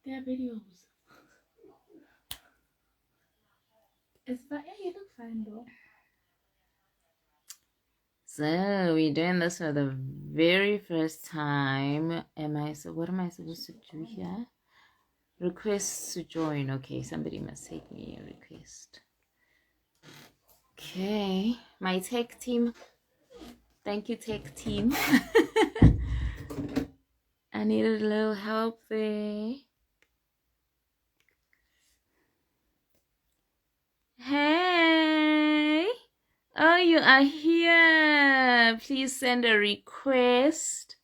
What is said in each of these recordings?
There are videos. It's fine. Yeah, you look fine though. So we're doing this for the very first time. What am I supposed to do here? Request to join. Okay, somebody must take me a request. Okay, my tech team. Thank you, tech team. I needed a little help there. Hey! Oh, you are here. Please send a request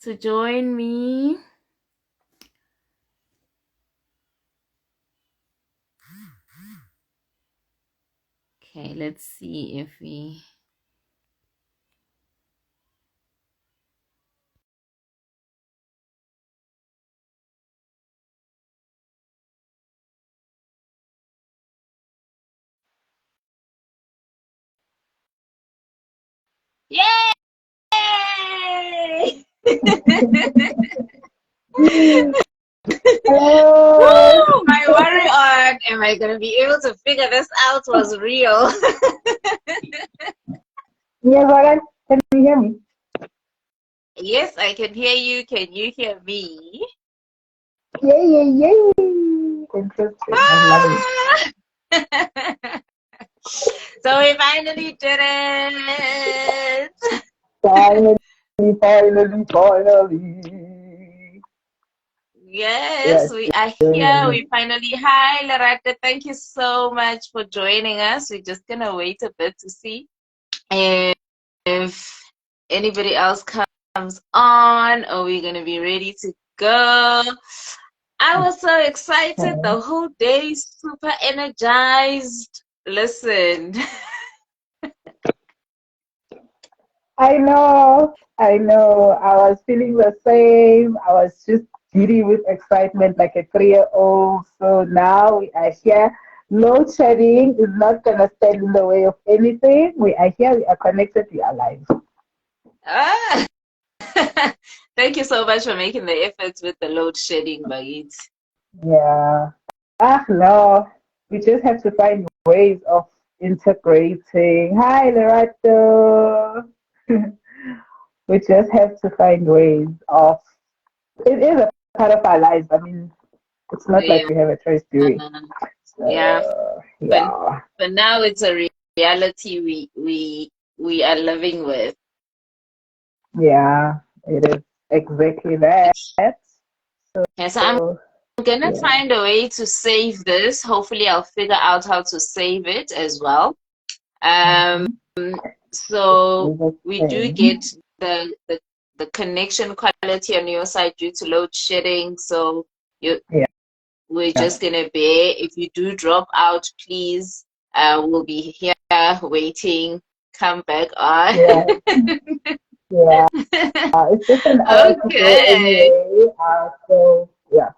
to join me. Okay, let's see if we... Yay! Hello. My worry on am I gonna be able to figure this out was real. Yes, Warren, can you hear me? Yes, I can hear you. Can you hear me? Yay, yay, yay. Interesting. I'm loving it. So we finally did it. Finally, finally, finally. Yes, Yes, we are here. We finally. Hi, Loretta. Thank you so much for joining us. We're just gonna wait a bit to see if anybody else comes on, or we're gonna be ready to go. I was so excited the whole day, super energized. Listen. I know. I was feeling the same. I was just giddy with excitement like a 3-year-old. So now we are here. Load shedding is not going to stand in the way of anything. We are here. We are connected. We are live. Ah. Thank you so much for making the efforts with the load shedding, Bagit. Yeah. No. We just have to find ways of integrating. Hi, Lerato. We just have to find ways of. It is a part of our lives. I mean, it's not like Yeah. we have a choice, do we? Yeah. Yeah. But now it's a reality we are living with. Yeah, it is exactly that. Yes, I'm gonna Yeah. find a way to save this. Hopefully, I'll figure out how to save it as well. So we do get the connection quality on your side due to load shedding. So we're just gonna bear. If you do drop out, please, we'll be here waiting. Come back on. Yeah. It's just an hour to go anyway. So yeah.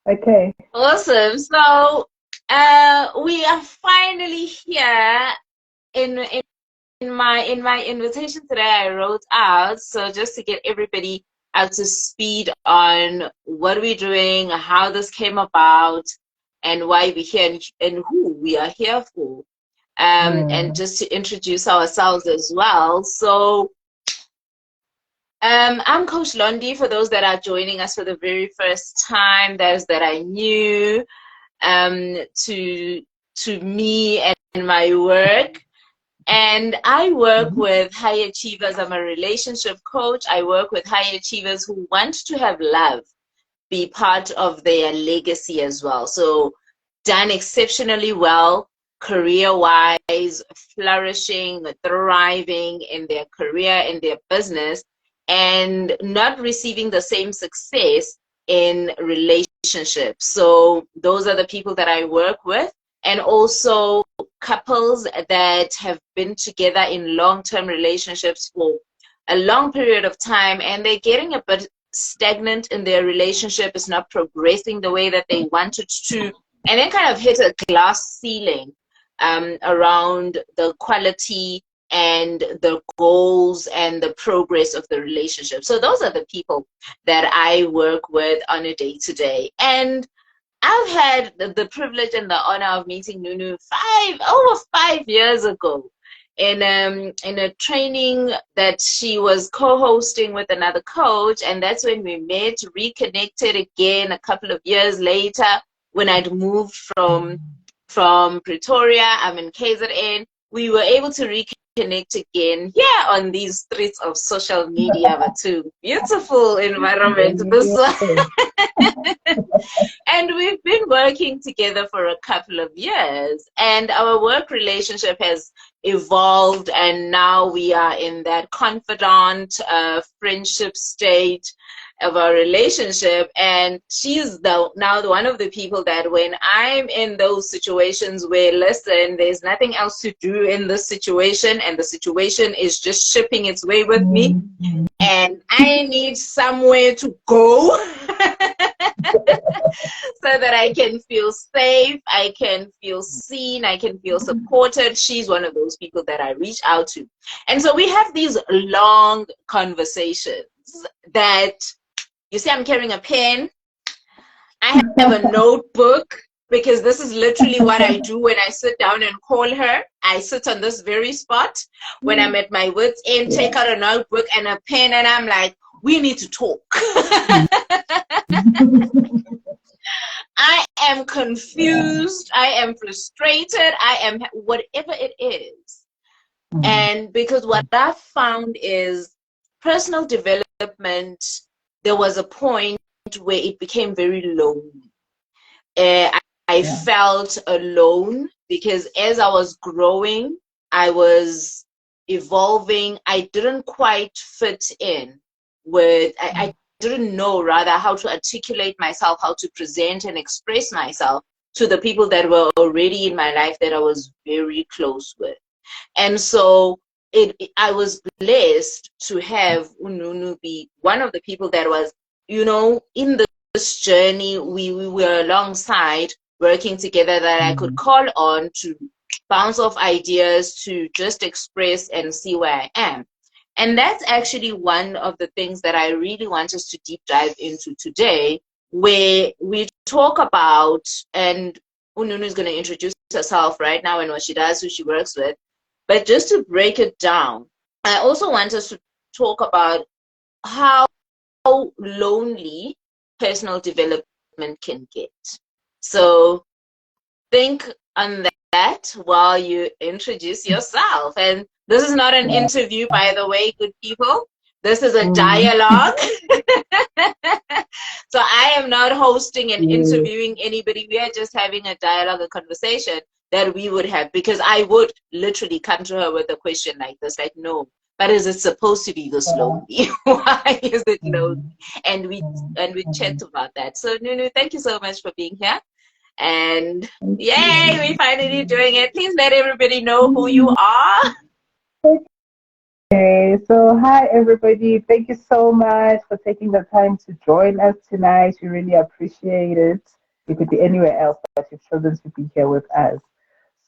Okay. Awesome. So we are finally here in my invitation today. I wrote out, so just to get everybody up to speed on what we're doing, how this came about, and why we're here, and who we are here for, and just to introduce ourselves as well. So I'm Coach Londi, for those that are joining us for the very first time, those that I knew, to me and my work. And I work with high achievers. I'm a relationship coach. I work with high achievers who want to have love be part of their legacy as well. So done exceptionally well, career-wise, flourishing, thriving in their career, in their business, and not receiving the same success in relationships. So those are the people that I work with. And also couples that have been together in long-term relationships for a long period of time, and they're getting a bit stagnant in their relationship. It's not progressing the way that they wanted to, and then kind of hit a glass ceiling around the quality and the goals and the progress of the relationship. So those are the people that I work with on a day-to-day. And I've had the privilege and the honor of meeting Nunu over 5 years ago in a training that she was co-hosting with another coach, and that's when we met, reconnected again a couple of years later when I'd moved from Pretoria. I'm in KZN. We were able to reconnect again here on these streets of social media, but too beautiful environment this one. And we've been working together for a couple of years, and our work relationship has evolved, and now we are in that confidant friendship state of our relationship. And she's now one of the people that when I'm in those situations where, listen, there's nothing else to do in this situation, and the situation is just shipping its way with me, and I need somewhere to go so that I can feel safe, I can feel seen, I can feel supported. She's one of those people that I reach out to. And so we have these long conversations that, you see, I'm carrying a pen, I have a notebook, because this is literally what I do when I sit down and call her. I sit on this very spot when I'm at my wit's end, take out a notebook and a pen, and I'm like, we need to talk. I am confused, I am frustrated, I am whatever it is. And because what I found is personal development, there was a point where it became very lonely. I felt alone, because as I was growing, I was evolving, I didn't quite fit in with, I didn't know rather how to articulate myself, how to present and express myself to the people that were already in my life that I was very close with. And so I was blessed to have Ununu be one of the people that was, you know, in this journey, we were alongside, working together, that I could call on to bounce off ideas, to just express and see where I am. And that's actually one of the things that I really want us to deep dive into today, where we talk about, and Ununu is going to introduce herself right now and what she does, who she works with. But just to break it down, I also want us to talk about how lonely personal development can get. So think on that while you introduce yourself. And this is not an interview, by the way, good people. This is a dialogue. So I am not hosting and interviewing anybody. We are just having a dialogue, a conversation that we would have, because I would literally come to her with a question like this, like, no, but is it supposed to be this lonely? Why is it lonely? And we chat about that. So Nunu, thank you so much for being here. And yay, we're finally doing it. Please let everybody know who you are. Okay, so hi everybody. Thank you so much for taking the time to join us tonight. We really appreciate it. You could be anywhere else, but you've chosen to be here with us.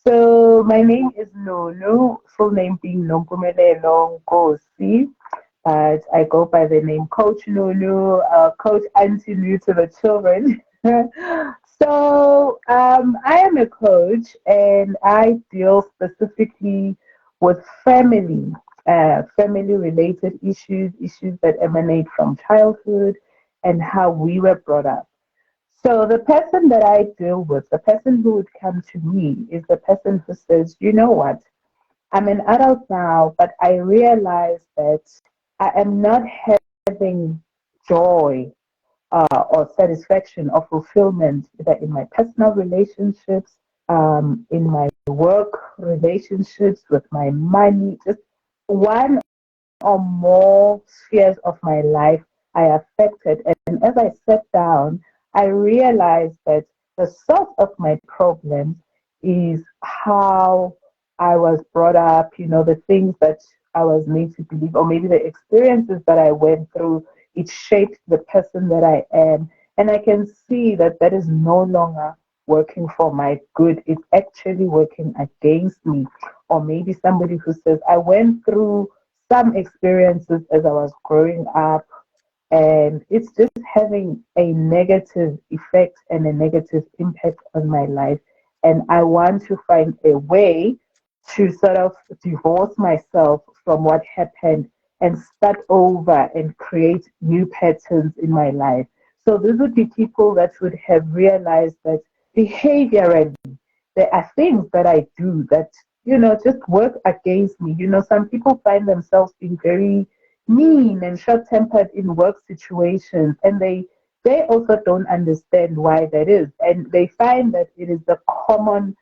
So my name is Nunu, full name being 𝐿𝐿𝐿𝐿𝐿𝐿𝐿𝐿𝐿𝐿𝐿𝐿, but I go by the name Coach Nunu, Coach Auntie New to the children. So I am a coach, and I deal specifically with family-related issues that emanate from childhood and how we were brought up. So the person that I deal with, the person who would come to me, is the person who says, you know what, I'm an adult now, but I realize that I am not having joy or satisfaction or fulfillment either in my personal relationships, in my work relationships, with my money, just one or more spheres of my life I affected. And as I sat down, I realized that the source of my problems is how I was brought up, you know, the things that I was made to believe, or maybe the experiences that I went through, it shaped the person that I am. And I can see that that is no longer working for my good. It's actually working against me. or maybe somebody who says, I went through some experiences as I was growing up, and it's just having a negative effect and a negative impact on my life. And I want to find a way to sort of divorce myself from what happened and start over and create new patterns in my life. So these would be people that would have realized that behaviorally, there are things that I do that, just work against me. Some people find themselves being very mean and short-tempered in work situations, and they also don't understand why that is. And they find that it is the common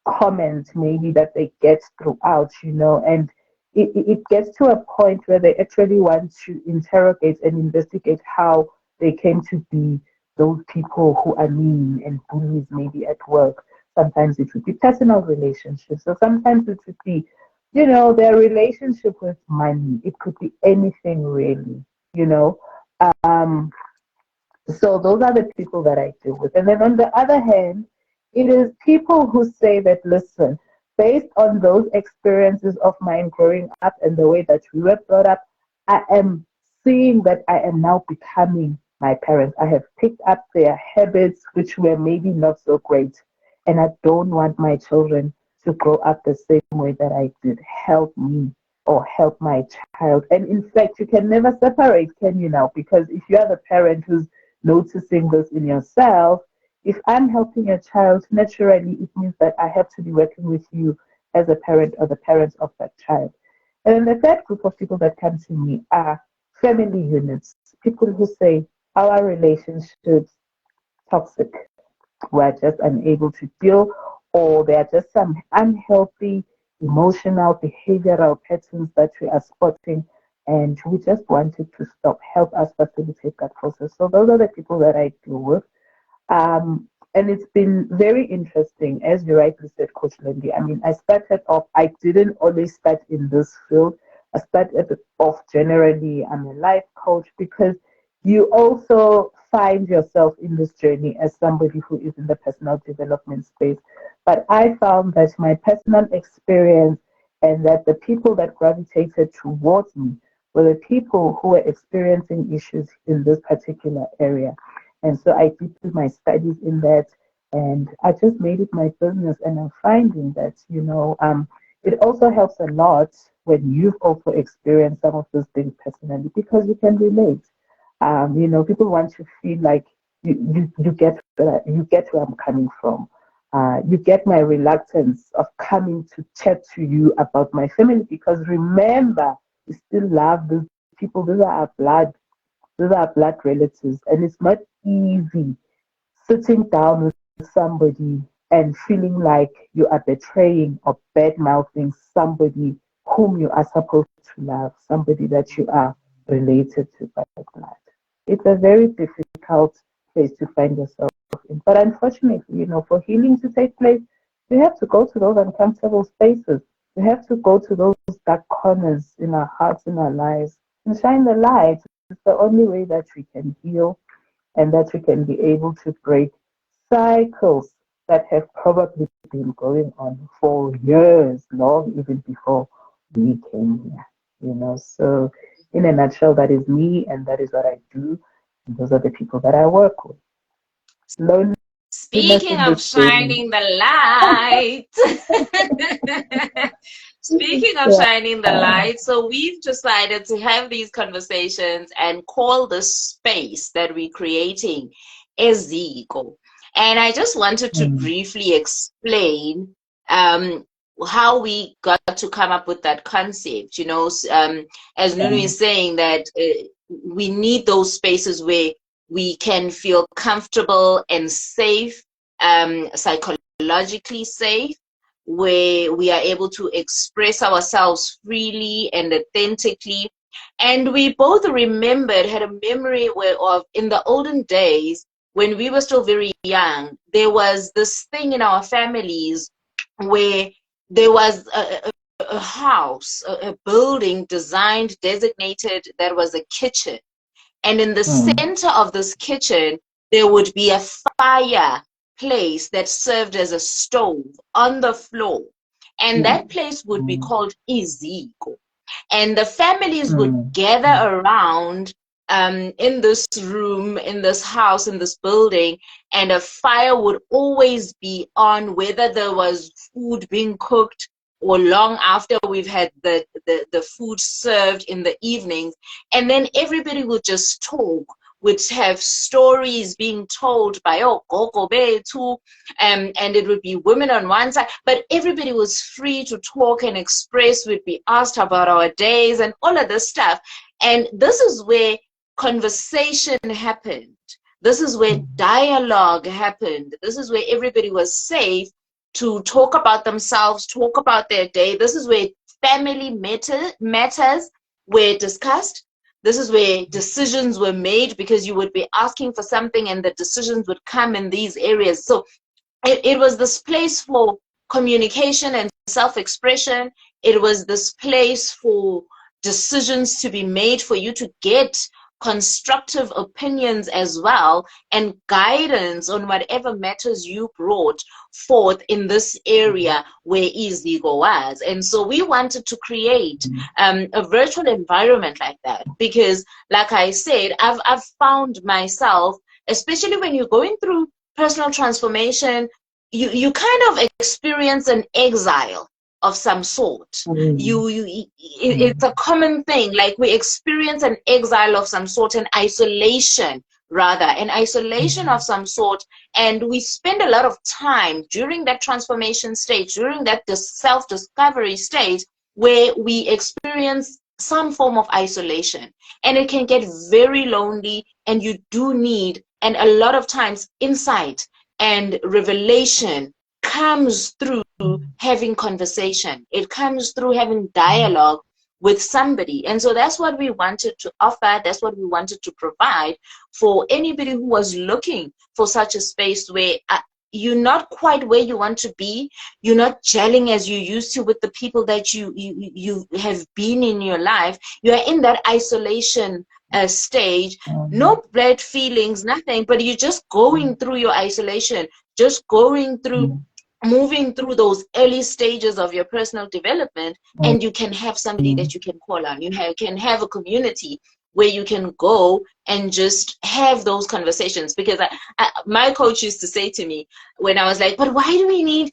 comment maybe that they get throughout, and it gets to a point where they actually want to interrogate and investigate how they came to be those people who are mean and bullies maybe at work. Sometimes it would be personal relationships. So sometimes it would be, their relationship with money. It could be anything really, you know. Um, so those are the people that I deal with. And then on the other hand, it is people who say that, listen, based on those experiences of mine growing up and the way that we were brought up, I am seeing that I am now becoming my parents. I have picked up their habits, which were maybe not so great. And I don't want my children to grow up the same way that I did. Help me or help my child. And in fact, you can never separate, can you now? Because if you are the parent who's noticing this in yourself, if I'm helping your child, naturally it means that I have to be working with you as a parent or the parents of that child. And then the third group of people that come to me are family units, people who say our relationships toxic, we're just unable to deal, or there are just some unhealthy emotional behavioral patterns that we are spotting, and we just wanted to stop. Help us facilitate that process. So those are the people that I deal with. And it's been very interesting, as you rightly said, Coach Lindy. I mean, I started off, I didn't always start in this field. I started off generally, I'm a life coach, because you also find yourself in this journey as somebody who is in the personal development space. But I found that my personal experience and that the people that gravitated towards me were the people who were experiencing issues in this particular area. And so I did my studies in that, and I just made it my business. And I'm finding that, it also helps a lot when you've also experienced some of those things personally, because you can relate. People want to feel like you get where I'm coming from. You get my reluctance of coming to chat to you about my family, because remember, we still love these people. These are blood relatives, and it's not easy sitting down with somebody and feeling like you are betraying or bad mouthing somebody whom you are supposed to love, somebody that you are related to by blood. It's a very difficult place to find yourself in. But unfortunately, for healing to take place, you have to go to those uncomfortable spaces. We have to go to those dark corners in our hearts, in our lives, and shine the light. It's the only way that we can heal and that we can be able to break cycles that have probably been going on for years, long even before we came here. So in a nutshell, that is me, and that is what I do. And those are the people that I work with. Loneliness Speaking in of this journey. shining the light, speaking of Yeah. shining the light, so we've decided to have these conversations and call this space that we're creating EZIKO. And I just wanted to Mm. briefly explain how we got to come up with that concept. As Nunu Yeah. is saying, that we need those spaces where we can feel comfortable and safe, psychologically safe, where we are able to express ourselves freely and authentically. And we both had a memory of in the olden days when we were still very young, there was this thing in our families where there was a house, a building designed, designated, that was a kitchen. And in the Mm. center of this kitchen, there would be a fireplace that served as a stove on the floor. And that place would be called EZIKO. And the families would gather around in this room, in this house, in this building, and a fire would always be on, whether there was food being cooked or long after we've had the food served in the evenings. And then everybody would just talk, would have stories being told by Gogo Betu, and it would be women on one side, but everybody was free to talk and express. We'd be asked about our days and all of this stuff. And this is where conversation happened. This is where dialogue happened. This is where everybody was safe to talk about themselves, talk about their day. This is where family matters were discussed. This is where decisions were made, because you would be asking for something and the decisions would come in these areas. So it was this place for communication and self-expression. It was this place for decisions to be made, for you to get constructive opinions as well, and guidance on whatever matters you brought forth in this area where EZIKO was. And so we wanted to create a virtual environment like that, because like I said, I've found myself, especially when you're going through personal transformation, you kind of experience an exile of some sort. It's a common thing. Like, we experience an exile of some sort, an isolation of some sort, and we spend a lot of time during that transformation stage, during that self-discovery stage, where we experience some form of isolation, and it can get very lonely, and you do need, and a lot of times, insight and revelation comes through having conversation. It comes through having dialogue with somebody. And so that's what we wanted to offer. That's what we wanted to provide for anybody who was looking for such a space where you're not quite where you want to be. You're not gelling as you used to with the people that you have been in your life. You are in that isolation stage. No bad feelings, nothing, but you're just going through your isolation, just going through, moving through those early stages of your personal development, and you can have somebody that you can call on. You can have a community where you can go and just have those conversations. Because my coach used to say to me when I was like, but why do we need,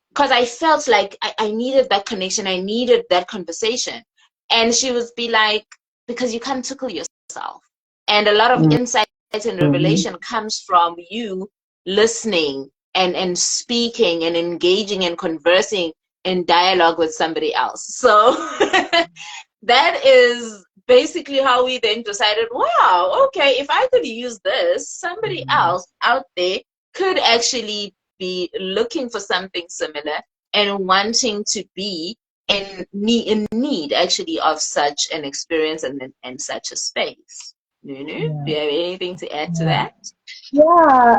because I felt like I needed that connection, I needed that conversation. And she would be like, because you can't tickle yourself. And a lot of insight and revelation comes from you listening and speaking and engaging and conversing in dialogue with somebody else. So that is basically how we then decided, wow, okay, if I could use this, somebody else out there could actually be looking for something similar and wanting to be in need actually of such an experience and such a space. Nunu, do you have anything to add to that? Yeah.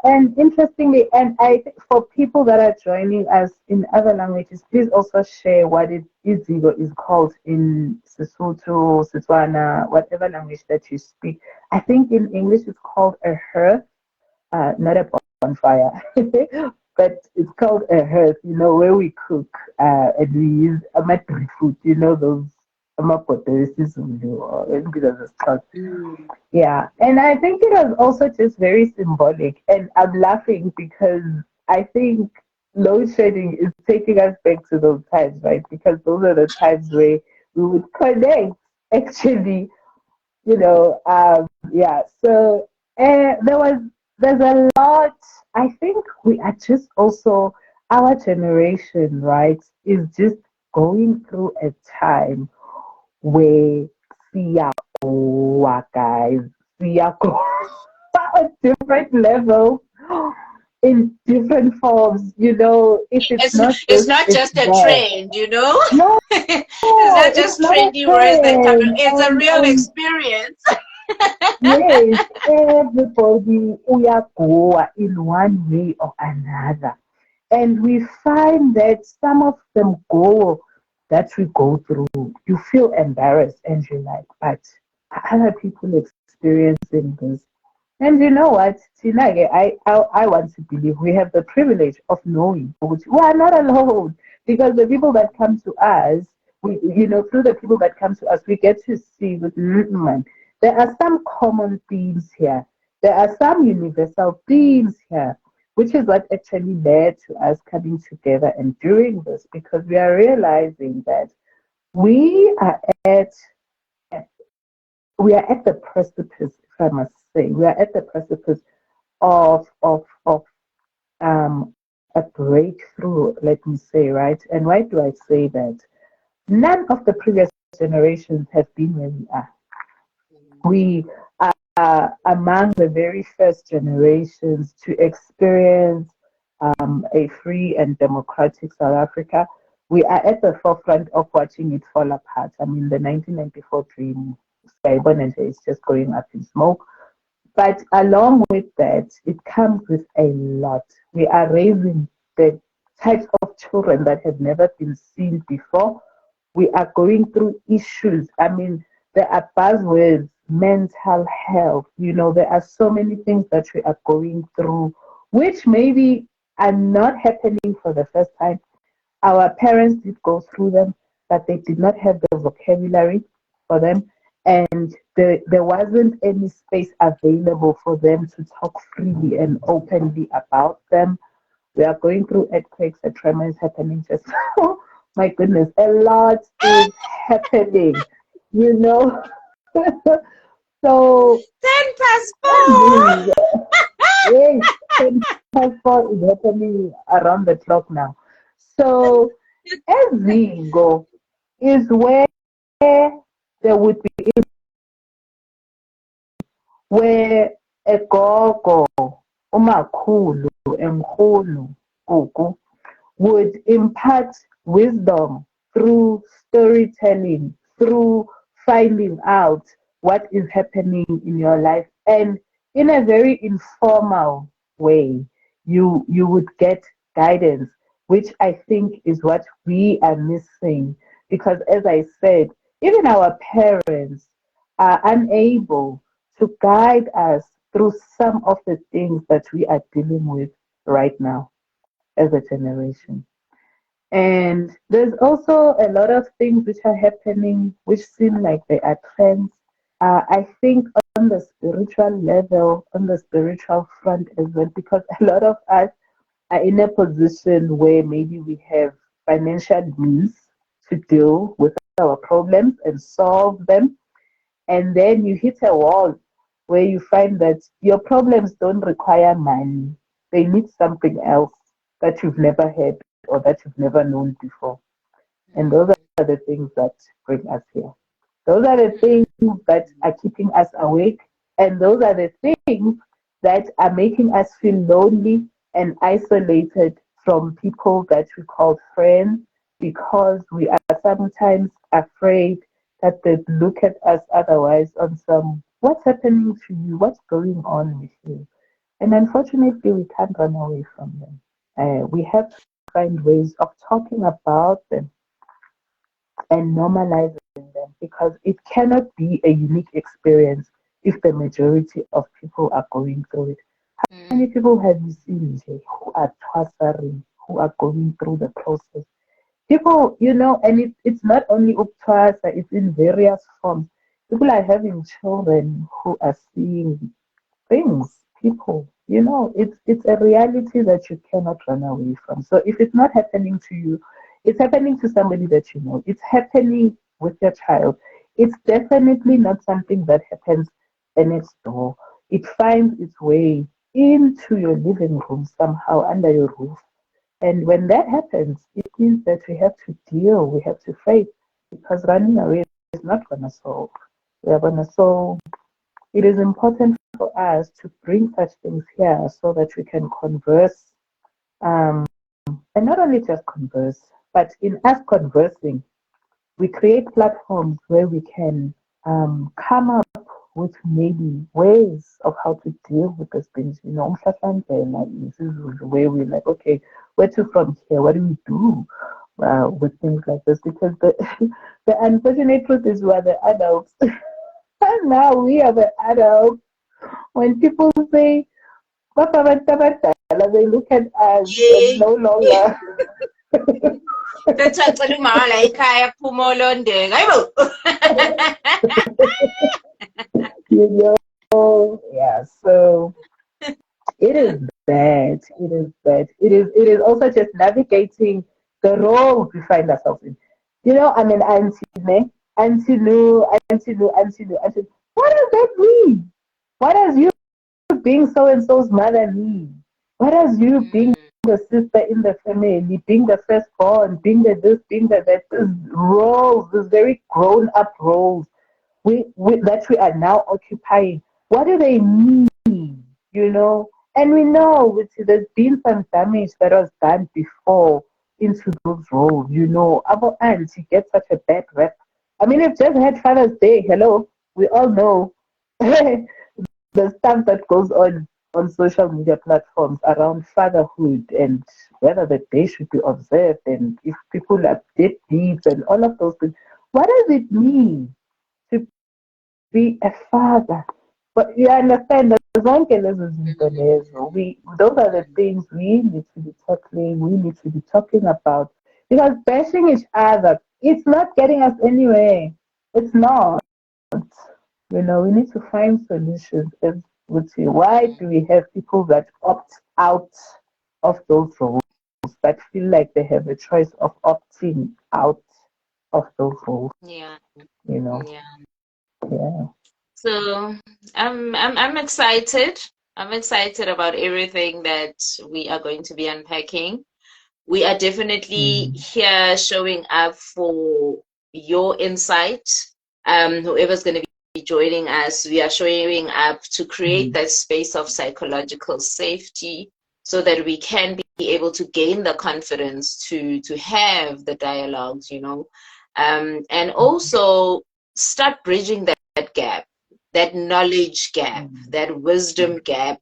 And interestingly, and I think for people that are joining us in other languages, please also share what EZIKO is called in Sesotho, Setswana, whatever language that you speak. I think in English it's called a hearth, not a bonfire, but it's called a hearth, where we cook and we use amatri food, those yeah, and I think it was also just very symbolic, and I'm laughing because I think load shedding is taking us back to those times, right? Because those are the times where we would connect, actually, yeah. So there's a lot. I think we are just also, our generation, right, is just going through a time where guys, at different levels, in different forms, it's not just a trend, No, it's not just trendy words that come. It's a real experience. Yes, everybody go in one way or another, and we find that some of them go that we go through, you feel embarrassed and you're like, but other people experiencing this. And you know what, Tinage, I want to believe we have the privilege of knowing which we are not alone. Because the people that come to us, through the people that come to us, we get to see with there are some common themes here. There are some universal themes here, which is what actually led to us coming together and doing this, because we are realizing that we are at the precipice, if I must say, we are at the precipice of a breakthrough, let me say, right? And why do I say that? None of the previous generations have been where we are. We are among the very first generations to experience a free and democratic South Africa. We are at the forefront of watching it fall apart. I mean, the 1994 dream, 𝐒𝐮𝐬𝐭𝐚𝐢𝐧𝐬𝐡𝐢𝐻 is just going up in smoke. But along with that, it comes with a lot. We are raising the types of children that have never been seen before. We are going through issues. I mean, there are buzzwords, mental health. There are so many things that we are going through, which maybe are not happening for the first time. Our parents did go through them, but they did not have the vocabulary for them. And there wasn't any space available for them to talk freely and openly about them. We are going through earthquakes, a tremor is happening just now. My goodness, a lot is happening, So 4. yes, 10 past 4 is happening around the clock now. So EZIKO is where there would be, where a gogo, 𝐒𝐮𝐬𝐭𝐚𝐢𝐧𝐬𝐡𝐢𝐩 would impart wisdom through storytelling, through finding out what is happening in your life, and in a very informal way, you would get guidance, which I think is what we are missing. Because as I said, even our parents are unable to guide us through some of the things that we are dealing with right now as a generation. And there's also a lot of things which are happening which seem like they are trends. I think on the spiritual level, on the spiritual front as well, because a lot of us are in a position where maybe we have financial means to deal with our problems and solve them. And then you hit a wall where you find that your problems don't require money. They need something else that you've never had or that you've never known before. And those are the things that bring us here. Those are the things that are keeping us awake. And those are the things that are making us feel lonely and isolated from people that we call friends, because we are sometimes afraid that they look at us otherwise on some, what's happening to you? What's going on with you? And unfortunately, we can't run away from them. We have to find ways of talking about them and normalizing them, because it cannot be a unique experience if the majority of people are going through it. How many people have you seen who are suffering, who are going through the process? People, and it's not only uptwasa, it's in various forms. People are having children who are seeing things, people, it's a reality that you cannot run away from. So if it's not happening to you, it's happening to somebody that you know. It's happening with your child. It's definitely not something that happens next door. It finds its way into your living room somehow, under your roof. And when that happens, it means that we have to deal, we have to face, because running away is not going to solve. We are going to solve. It is important for us to bring such things here so that we can converse, and not only just converse, but in us conversing, we create platforms where we can come up with maybe ways of how to deal with these things. This is where we're like, okay, where to from here? What do we do with things like this? Because the unfortunate truth is we are the adults. And now we are the adults. When people say, "Papa, they look at us and no longer. Sethacela umama ekhaya phuma olondeka. Hayibo. You know, yeah. So it is bad. It is bad. It is also just navigating the roles we find ourselves in. You know, I'm an auntie, ne? Auntie Lou, auntie Lou, auntie Lou, auntie. What does that mean? What does you being so and so's mother mean? What does you being the sister in the family, being the firstborn, being the this, being the that? These roles, these very grown up roles that we are now occupying. What do they mean? You know, and we know there's been some damage that was done before into those roles. You know, our auntie gets such a bad rep. I mean, we've just had Father's Day. Hello, we all know the stuff that goes on social media platforms around fatherhood and whether the day should be observed and if people are did deeds and all of those things. What does it mean to be a father? But you understand that we those are the things we need to be tackling, we need to be talking about. Because bashing each other, it's not getting us anywhere. It's not. You know, we need to find solutions. And would say, why do we have people that opt out of those roles that feel like they have a choice of opting out of those roles? Yeah. You know, Yeah. yeah. So I'm excited. I'm excited about everything that we are going to be unpacking. We are definitely here showing up for your insight. Whoever's going to be joining us, we are showing up to create that space of psychological safety so that we can be able to gain the confidence to have the dialogues, you know, and also start bridging that gap, that knowledge gap, that wisdom gap,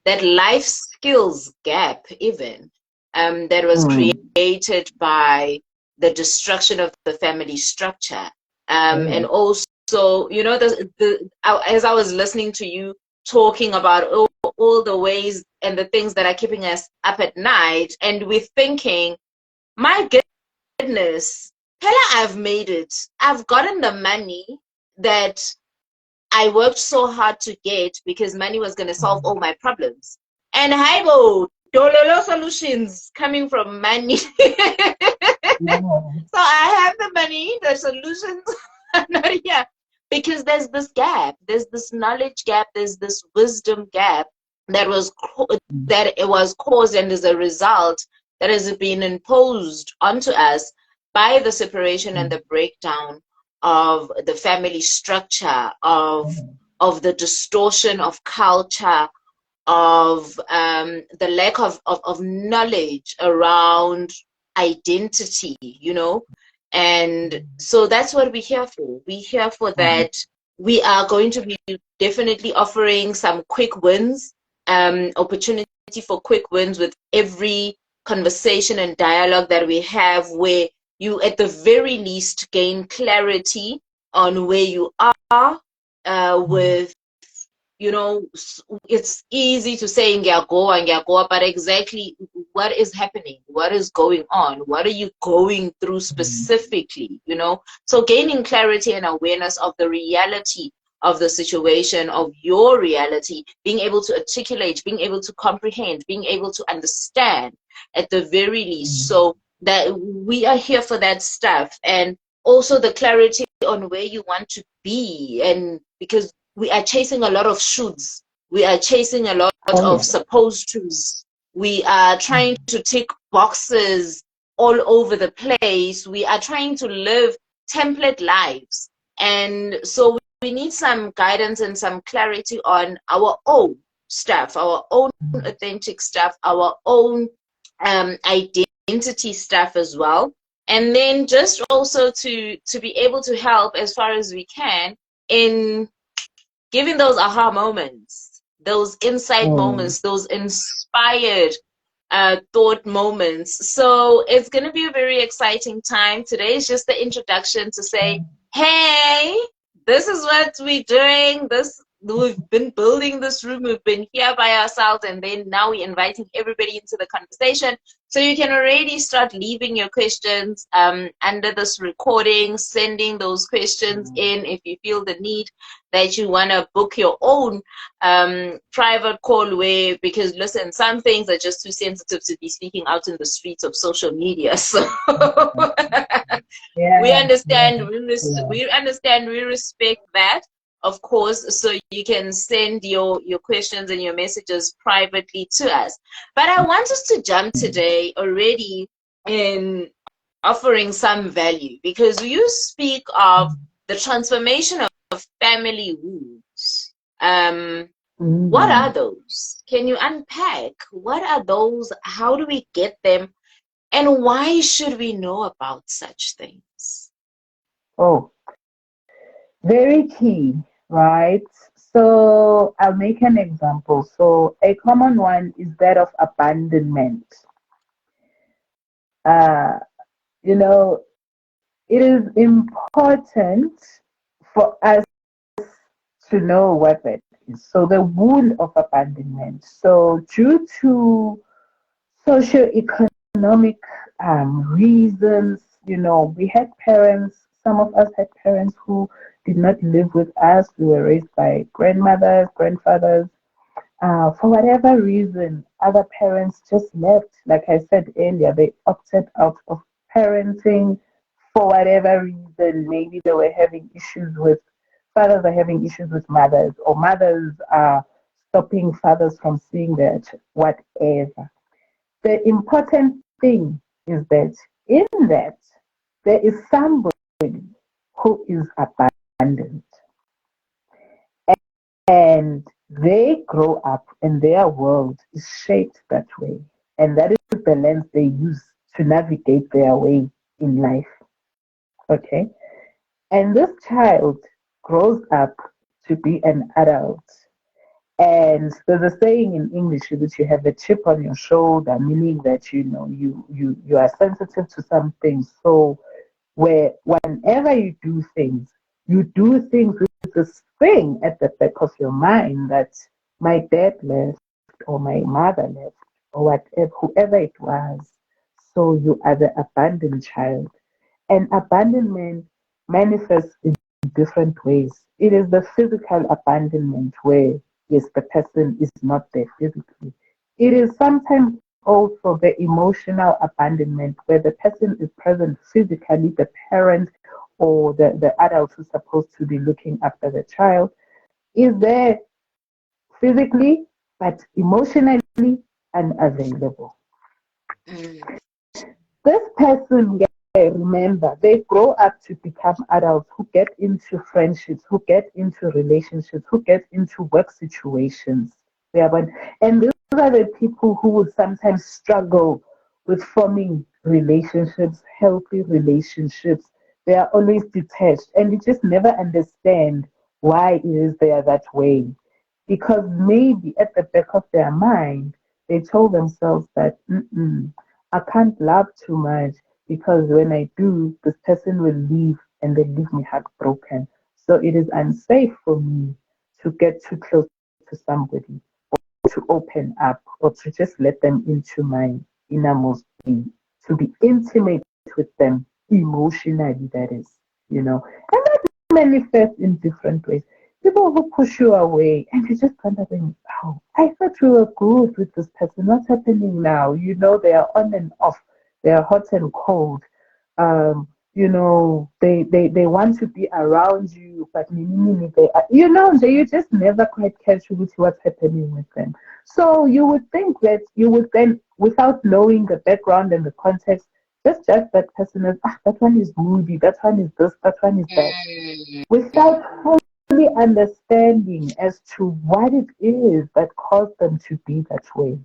that life skills gap even, that was created by the destruction of the family structure. And also, you know, as I was listening to you talking about all the ways and the things that are keeping us up at night, and we're thinking, my goodness, Pella, I've made it. I've gotten the money that I worked so hard to get because money was going to solve all my problems. And Haibo, Dololo solutions coming from money. So I have the money, the solutions are not here. Because there's this gap, there's this knowledge gap, there's this wisdom gap that it was caused and as a result that has been imposed onto us by the separation and the breakdown of the family structure, of the distortion of culture, of the lack of knowledge around identity, you know. And so that's what we're here for. We're here for that. We are going to be definitely offering some quick wins, opportunity for quick wins with every conversation and dialogue that we have, where you at the very least gain clarity on where you are with, you know, it's easy to say ngiyagoa, but exactly what is happening, what is going on, what are you going through specifically, you know? So gaining clarity and awareness of the reality of the situation, of your reality, being able to articulate, being able to comprehend, being able to understand at the very least. So that we are here for that stuff. And also the clarity on where you want to be, and because we are chasing a lot of shoulds, we are chasing a lot of supposed tos, we are trying to tick boxes all over the place, we are trying to live template lives, and so we need some guidance and some clarity on our own stuff, our own authentic stuff, our own identity stuff as well. And then just also to be able to help as far as we can in giving those aha moments, those insight moments, those inspired thought moments. So it's going to be a very exciting time. Today is just the introduction to say, hey, this is what we're doing. This we've been building this room, we've been here by ourselves, and then now we're inviting everybody into the conversation. So you can already start leaving your questions under this recording, sending those questions in if you feel the need that you want to book your own private call where, because listen, some things are just too sensitive to be speaking out in the streets of social media. So we understand, we understand, we respect that, of course, so you can send your questions and your messages privately to us. But I want us to jump today already in offering some value, because you speak of the transformation of family wounds. What are those? Can you unpack? What are those? How do we get them? And why should we know about such things? Oh, very key, right? So I'll make an example. So a common one is that of abandonment. You know, it is important for us to know what that is. So the wound of abandonment. So due to socioeconomic reasons, we had parents, some of us had parents who did not live with us. We were raised by grandmothers, grandfathers. For whatever reason, other parents just left. Like I said earlier, they opted out of parenting for whatever reason. Maybe they were having issues with fathers are having issues with mothers, or mothers are stopping fathers from seeing their whatever. The important thing is that in that there is somebody who is abandoned, and they grow up and their world is shaped that way, and that is the lens they use to navigate their way in life. Okay, and this child grows up to be an adult. And there's a saying in English that you have a chip on your shoulder, meaning that you are sensitive to some things. So where whenever you do things with this thing at the back of your mind that my dad left or my mother left or whatever, whoever it was. So you are the abandoned child. And abandonment manifests in different ways. It is the physical abandonment where, yes, the person is not there physically. It is sometimes also the emotional abandonment where the person is present physically, the parent or the adult who's supposed to be looking after the child is there physically, but emotionally unavailable. This person, remember, they grow up to become adults who get into friendships, who get into relationships, who get into work situations. And these are the people who would sometimes struggle with forming relationships, healthy relationships. They are always detached, and you just never understand why it is they are that way. Because maybe at the back of their mind, they told themselves that, I can't love too much, because when I do, this person will leave and they leave me heartbroken. So it is unsafe for me to get too close to somebody, or to open up, or to just let them into my innermost being, to be intimate with them emotionally, that is. And that manifests in different ways. People who push you away and you're just wondering, oh, I thought you were good with this person. What's happening now? They are on and off. They are hot and cold. They want to be around you, but they are, you just never quite catch with what's happening with them. So you would think that you would then, without knowing the background and the context, just judge that person as, that one is moody, that one is this, that one is that, without fully understanding as to what it is that caused them to be that way.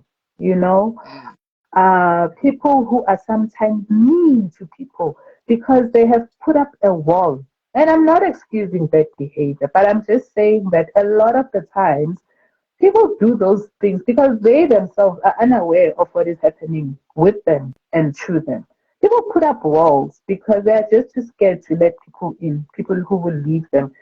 People who are sometimes mean to people because they have put up a wall. And I'm not excusing that behavior, but I'm just saying that a lot of the times people do those things because they themselves are unaware of what is happening with them and to them. People put up walls because they are just too scared to let people in, people who will leave them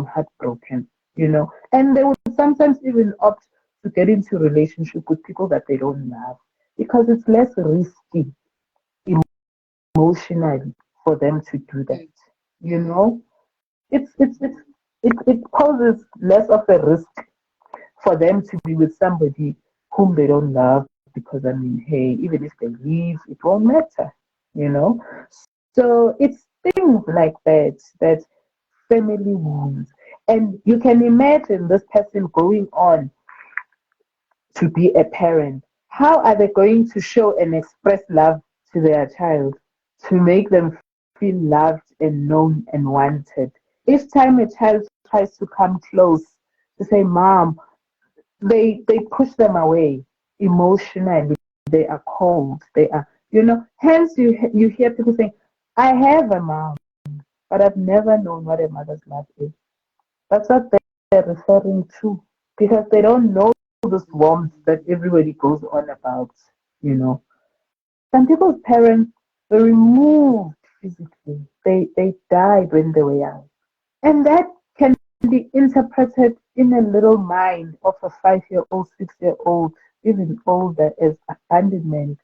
heartbroken. you know. And they would sometimes even opt to get into a relationship with people that they don't love because it's less risky emotionally for them to do that. You know, it poses less of a risk for them to be with somebody whom they don't love because I mean, hey, even if they leave, it won't matter, you know. So it's things like that that family wounds. And you can imagine this person going on to be a parent. How are they going to show and express love to their child to make them feel loved and known and wanted? Each time a child tries to come close to say, Mom, they push them away emotionally. They are cold. They are, you know. Hence, you hear people saying, "I have a mom, but I've never known what a mother's love is." That's what they're referring to because they don't know this warmth that everybody goes on about. You know, some people's parents were removed physically. They died when they were young, and that can be interpreted in a little mind of a 5-year-old, 6-year-old, even older as abandonment.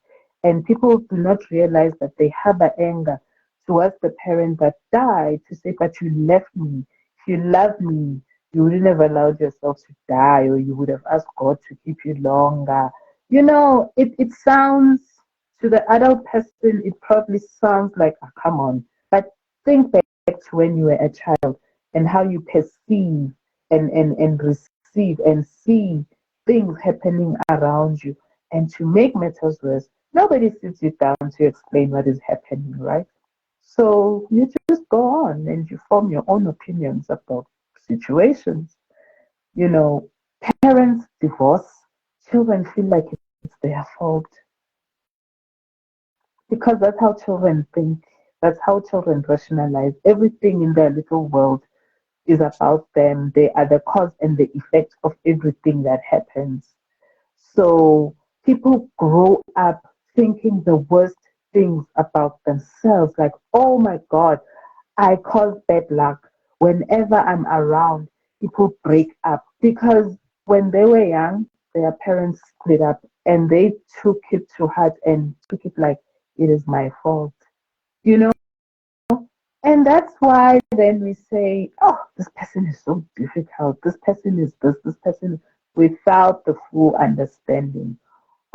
And people do not realize that they harbor anger towards the parent that died to say, but you left me. If you loved me, you wouldn't have allowed yourself to die, or you would have asked God to keep you longer. You know, it sounds to the adult person, it probably sounds like, oh, come on. But think back to when you were a child and how you perceive and receive and see things happening around you. And to make matters worse, nobody sits you down to explain what is happening, right? So you just go on and you form your own opinions about situations. You know, parents divorce, children feel like it's their fault because that's how children think. That's how children rationalize everything in their little world is about them. They are the cause and the effect of everything that happens. So people grow up thinking the worst things about themselves, like, oh my God, I cause bad luck. Whenever I'm around, people break up because when they were young, their parents split up and they took it to heart and took it like it is my fault. You know, and that's why then we say, oh, this person is so difficult. This person is this person, without the full understanding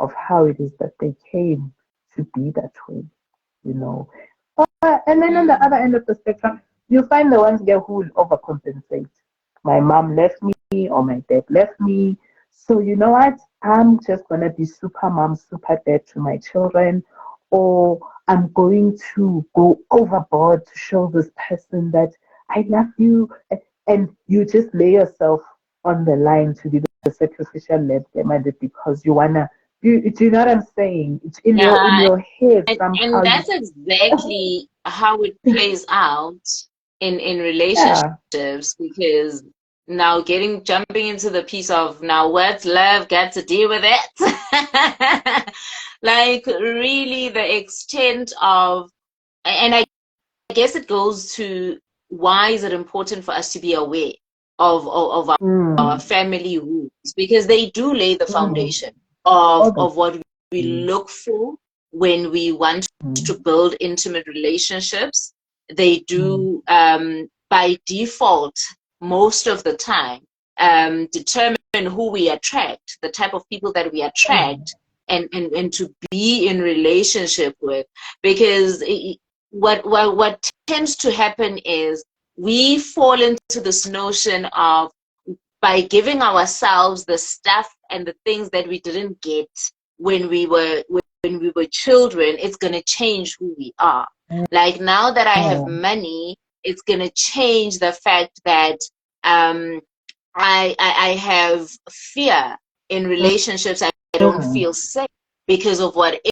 of how it is that they came to be that way, you know. And then on the other end of the spectrum, you find the ones there who will overcompensate. My mom left me or my dad left me. So you know what? I'm just gonna be super mom, super dad to my children, or I'm going to go overboard to show this person that I love you, and you just lay yourself on the line to be the sacrificial lamb because you wanna. Do you know what I'm saying? It's in Yeah, your head and somehow. You that's exactly how it plays out in yeah. relationships because now jumping into the piece of now what's love got to deal with it. Like really the extent of, and I guess it goes to why is it important for us to be aware of our Mm, family roots because they do lay the mm, foundation all the of what we time. look for when we want to Mm, build intimate relationships. They mm, do by default most of the time determine who we attract, the type of people that we mm, attract and to be in relationship with because what tends to happen is we fall into this notion of by giving ourselves the stuff and the things that we didn't get when we were children, it's gonna change who we are. Like now that I have mm, money, it's gonna change the fact that um, I have fear in relationships. I don't mm. feel safe because of whatever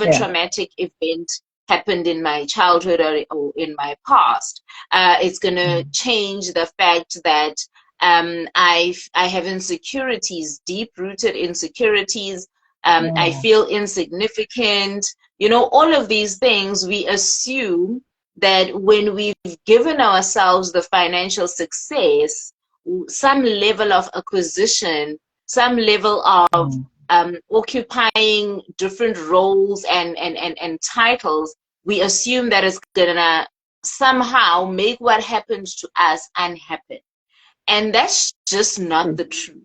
Yeah. traumatic event happened in my childhood or in my past. It's going to Mm, change the fact that I have insecurities, deep-rooted insecurities. I mm, feel insignificant. You know, all of these things we assume that when we've given ourselves the financial success some level of acquisition, some level of occupying different roles and titles, we assume that it's gonna somehow make what happens to us unhappen. And that's just not the truth.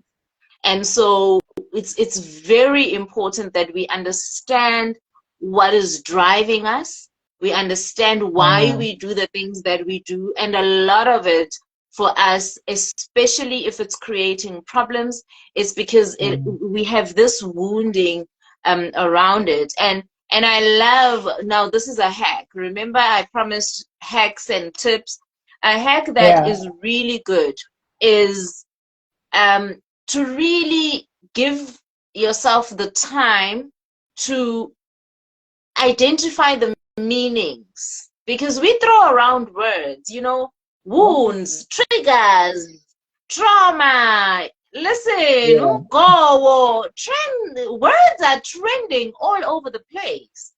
And so it's very important that we understand what is driving us. We understand why we do the things that we do. And a lot of it for us, especially if it's creating problems, is because we have this wounding around it. And I love, now this is a hack. Remember, I promised hacks and tips. A hack that is really good is to really give yourself the time to identify the meanings, because we throw around words, you know, wounds, triggers, trauma. Listen, go, trend, words are trending all over the place,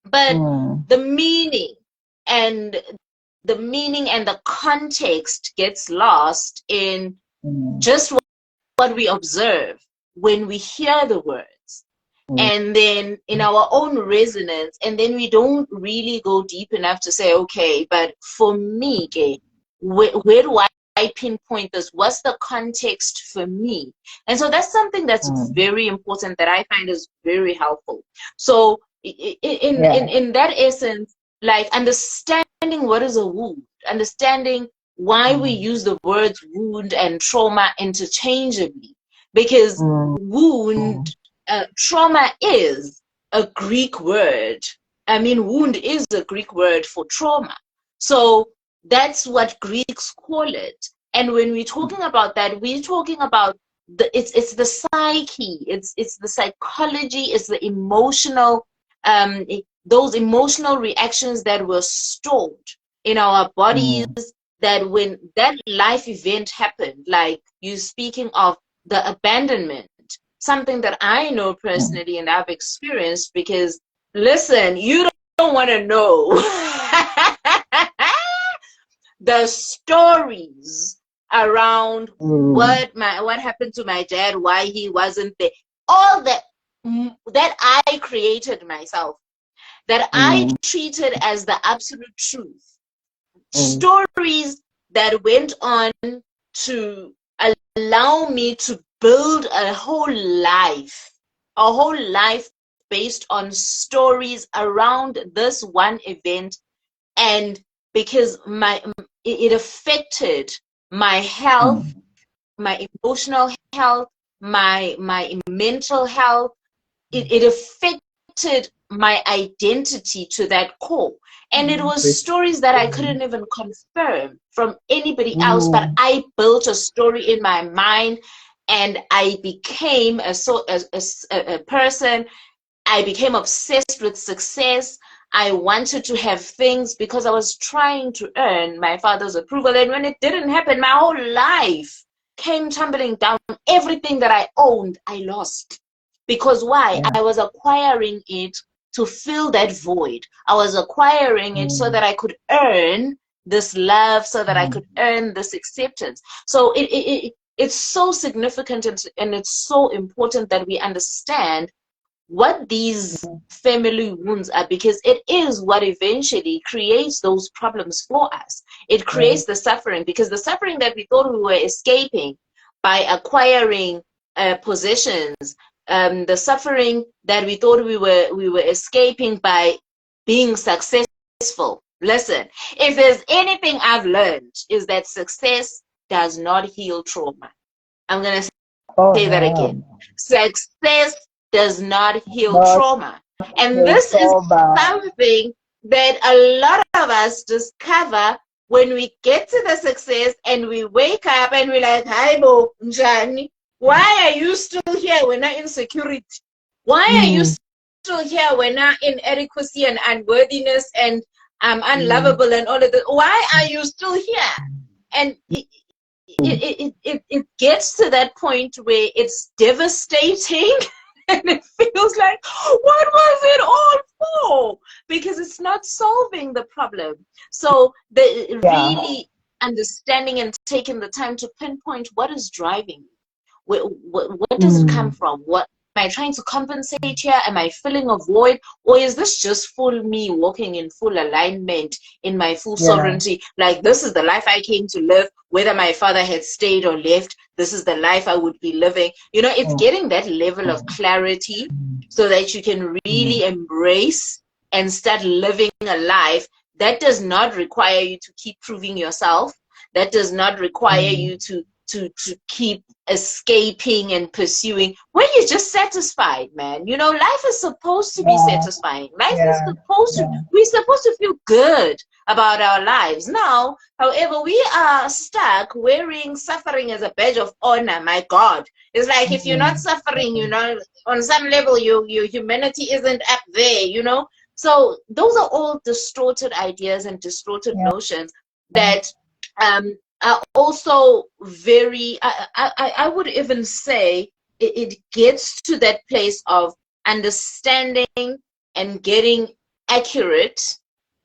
but the meaning and the context gets lost in just what we observe when we hear the words, and then in our own resonance, and then we don't really go deep enough to say, okay, but for me, okay, where do I pinpoint this? What's the context for me? And so that's something that's very important, that I find is very helpful. So in that essence, like understanding what is a wound, understanding why we use the words wound and trauma interchangeably, because wound, trauma is a Greek word. I mean, wound is a Greek word for trauma. So that's what Greeks call it. And when we're talking about that, we're talking about it's the psyche, it's the psychology, it's the emotional, those emotional reactions that were stored in our bodies, that when that life event happened, like you speaking of the abandonment, something that I know personally and I've experienced, because listen, you don't want to know the stories around what happened to my dad, why he wasn't there, all that I created myself, that I treated as the absolute truth. Stories that went on to allow me to build a whole life based on stories around this one event. And because it affected my health, my emotional health, my mental health, it affected my identity to that core. And it was stories that I couldn't even confirm from anybody else, but I built a story in my mind, and I became a person. I became obsessed with success. I wanted to have things because I was trying to earn my father's approval. And when it didn't happen, my whole life came tumbling down. Everything that I owned, I lost. Because why? I was acquiring it to fill that void. I was acquiring it so that I could earn this love, so that I could earn this acceptance. So it's so significant, and it's so important that we understand what these family wounds are, because it is what eventually creates those problems for us. It creates the suffering, because the suffering that we thought we were escaping by acquiring possessions, the suffering that we thought we were escaping by being successful. Listen, if there's anything I've learned, is that success does not heal trauma. I'm going to say that again. Success does not heal trauma. And this is something that a lot of us discover when we get to the success and we wake up and we're like, hi bo, njani? Why are you still here when I'm insecurity? Why are you still here when I'm inadequacy and unworthiness and I'm unlovable and all of that? Why are you still here? And it gets to that point where it's devastating. And it feels like, what was it all for? Because it's not solving the problem. So really understanding and taking the time to pinpoint what is driving me. What does it come from? What am I trying to compensate here? Am I filling a void? Or is this just full me walking in full alignment, in my full sovereignty? Like, this is the life I came to live, whether my father had stayed or left, this is the life I would be living. You know, it's getting that level of clarity so that you can really embrace and start living a life that does not require you to keep proving yourself, that does not require you to keep escaping and pursuing, when you're just satisfied, man. You know, life is supposed to be satisfying. Life is supposed to, we're supposed to feel good about our lives. Now, however, we are stuck wearing suffering as a badge of honor. My God. It's like, if you're not suffering, you know, on some level, your humanity isn't up there, you know. So those are all distorted ideas and distorted notions that are also very, I would even say it gets to that place of understanding and getting accurate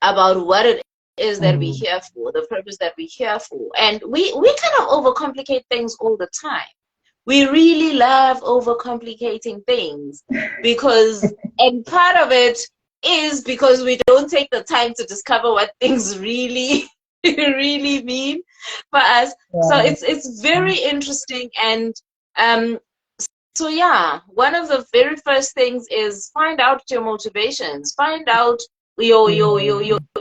about what it is that we're here for, the purpose that we're here for. And we kind of overcomplicate things all the time. We really love overcomplicating things because, and part of it is because we don't take the time to discover what things really really mean for us. So it's very interesting. And so yeah, one of the very first things is find out your motivations, find out your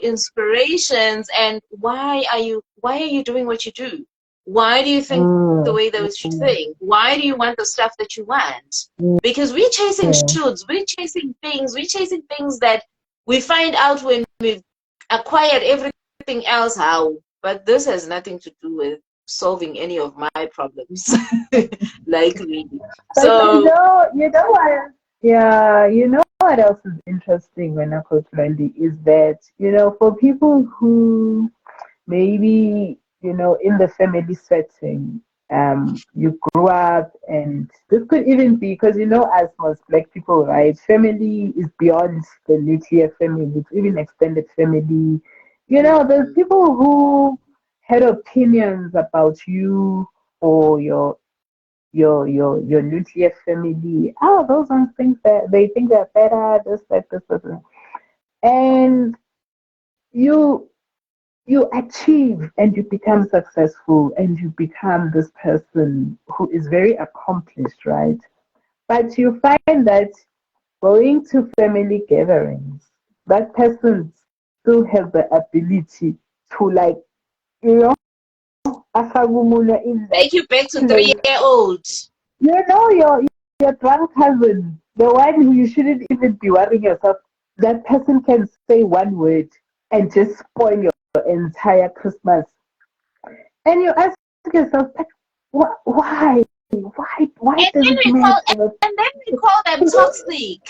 inspirations, and why are you doing what you do? Why do you think the way that you think? Why do you want the stuff that you want? Because we're chasing shoulds, we're chasing things that we find out when we've acquired everything else, how, but this has nothing to do with solving any of my problems. Like, really. So you know what? Yeah, you know what else is interesting when Coach Randy is that, you know, for people who maybe, you know, in the family setting, you grew up, and this could even be because, you know, as most Black people, right, family is beyond the nuclear family, it's even extended family. You know, there's people who had opinions about you or your nuclear family. Oh, those ones think that they think they're better, this, that, this, that. And you achieve and you become successful and you become this person who is very accomplished, right? But you find that going to family gatherings, that person still has the ability to, like, you know, take you back to 3-year-old. You know, your drunk cousin, the one who you shouldn't even be worrying yourself, that person can say one word and just spoil your entire Christmas. And you ask yourself, why? Why does it matter? And then we call them toxic.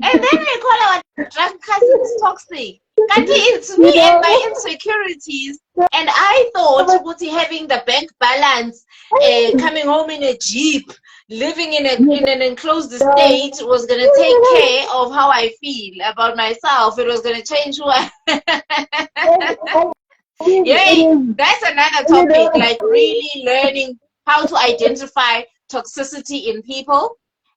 And then we call our drunk cousins toxic. Kanti, it's me and my insecurities. And I thought having the bank balance, coming home in a Jeep, living in an enclosed estate was going to take care of how I feel about myself. It was going to change who I that's another topic, like really learning how to identify toxicity in people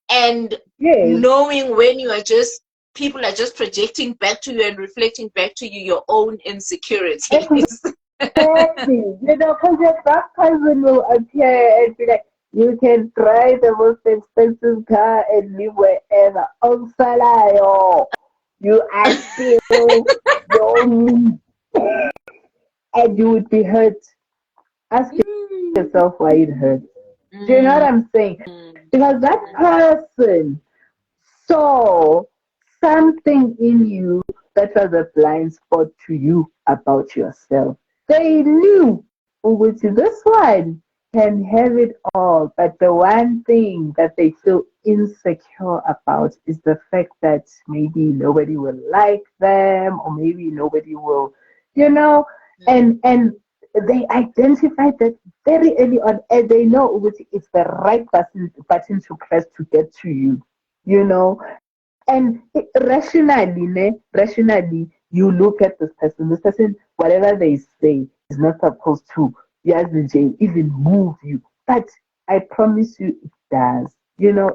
and knowing when you are just, people are just projecting back to you and reflecting back to you your own insecurities. Exactly. You know, because your back cousin will appear and be like, you can drive the most expensive car and live wherever. On Salayo, you are still your me. And you would be hurt. Ask yourself why it hurts. Do you know what I'm saying? Because that person saw something in you that was a blind spot to you about yourself. They knew, which this one can have it all, but the one thing that they feel insecure about is the fact that maybe nobody will like them, or maybe nobody will, you know, and they identified that very early on, and they know which is the right button to press to get to you, you know. And rationally, you look at this person, whatever they say, not supposed to, even move you. But I promise you it does.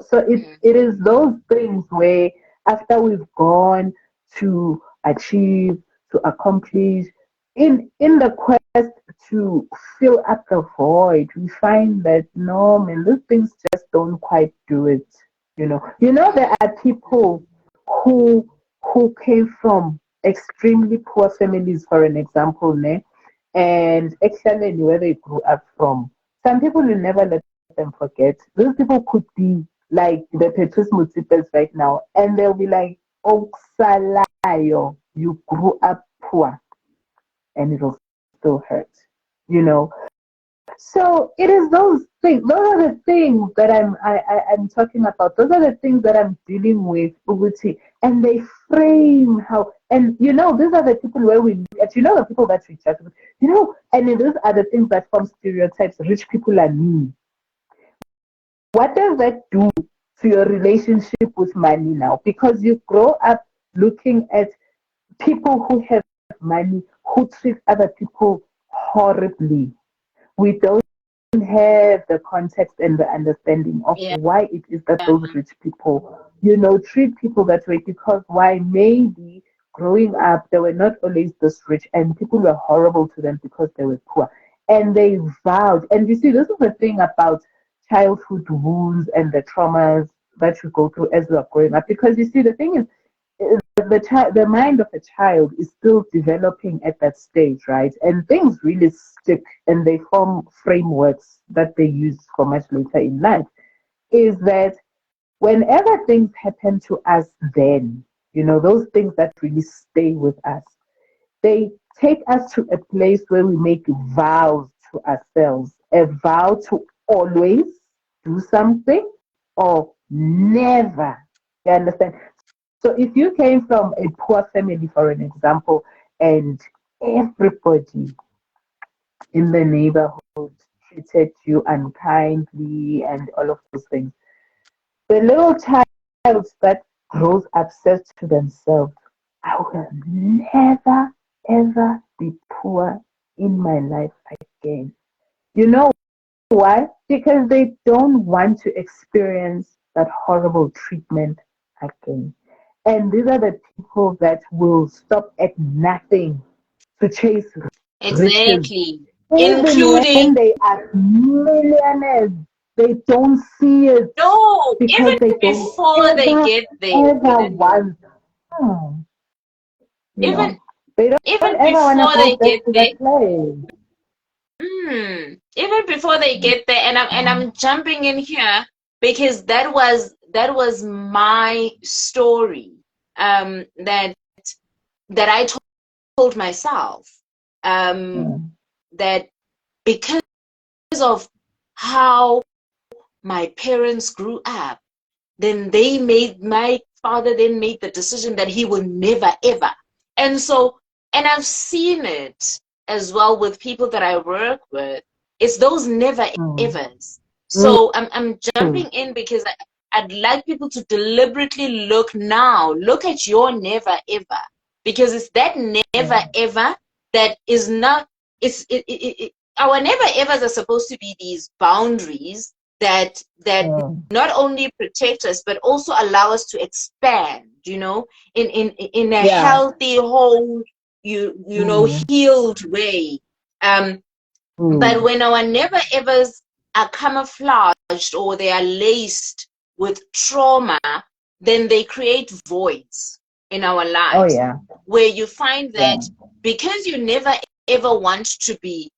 So it is those things where after we've gone to achieve, to accomplish, in the quest to fill up the void, we find that no man, these things just don't quite do it. There are people who came from extremely poor families, for an example, ne? And actually where they grew up from. Some people will never let them forget. Those people could be like the Petrus Mutsipes right now, and they'll be like, "Oh, Salayo, you grew up poor," and it'll still hurt, you know. So it is those things. Those are the things that I'm talking about. Those are the things that I'm dealing with, Uguti. And they frame how. And these are the people where we look at. The people that we chat with. And these are the things that form stereotypes. Rich people are mean. What does that do to your relationship with money now? Because you grow up looking at people who have money who treat other people horribly. We don't have the context and the understanding of why it is that those rich people, treat people that way. Because why? Maybe growing up, they were not always this rich and people were horrible to them because they were poor. And they vowed. And you see, this is the thing about childhood wounds and the traumas that you go through as you are growing up. Because you see, the thing is, the mind of a child is still developing at that stage, right? And things really stick and they form frameworks that they use for much later in life. Is that whenever things happen to us then, those things that really stay with us, they take us to a place where we make vows to ourselves, a vow to always do something or never. You understand? So if you came from a poor family, for an example, and everybody in the neighborhood treated you unkindly and all of those things, the little child that grows up says to themselves, I will never, ever be poor in my life again. You know why? Because they don't want to experience that horrible treatment again. And these are the people that will stop at nothing to chase riches. Exactly. Even when they are millionaires, they don't see it. No, because even they before they get there. Ever want, Even they don't even ever want before to they go back get to there. that place. Even before they get there, and I'm jumping in here because that was my story that I told myself that because of how my parents grew up, then my father then made the decision that he will never ever. And I've seen it as well with people that I work with. It's those never evers. So I'm jumping in because I'd like people to deliberately look at your never ever, because it's that never ever that is not, our never evers are supposed to be these boundaries that not only protect us but also allow us to expand, in a healthy, whole, healed way. But when our never evers are camouflaged or they are laced with trauma, then they create voids in our lives. Where you find that because you never ever want to be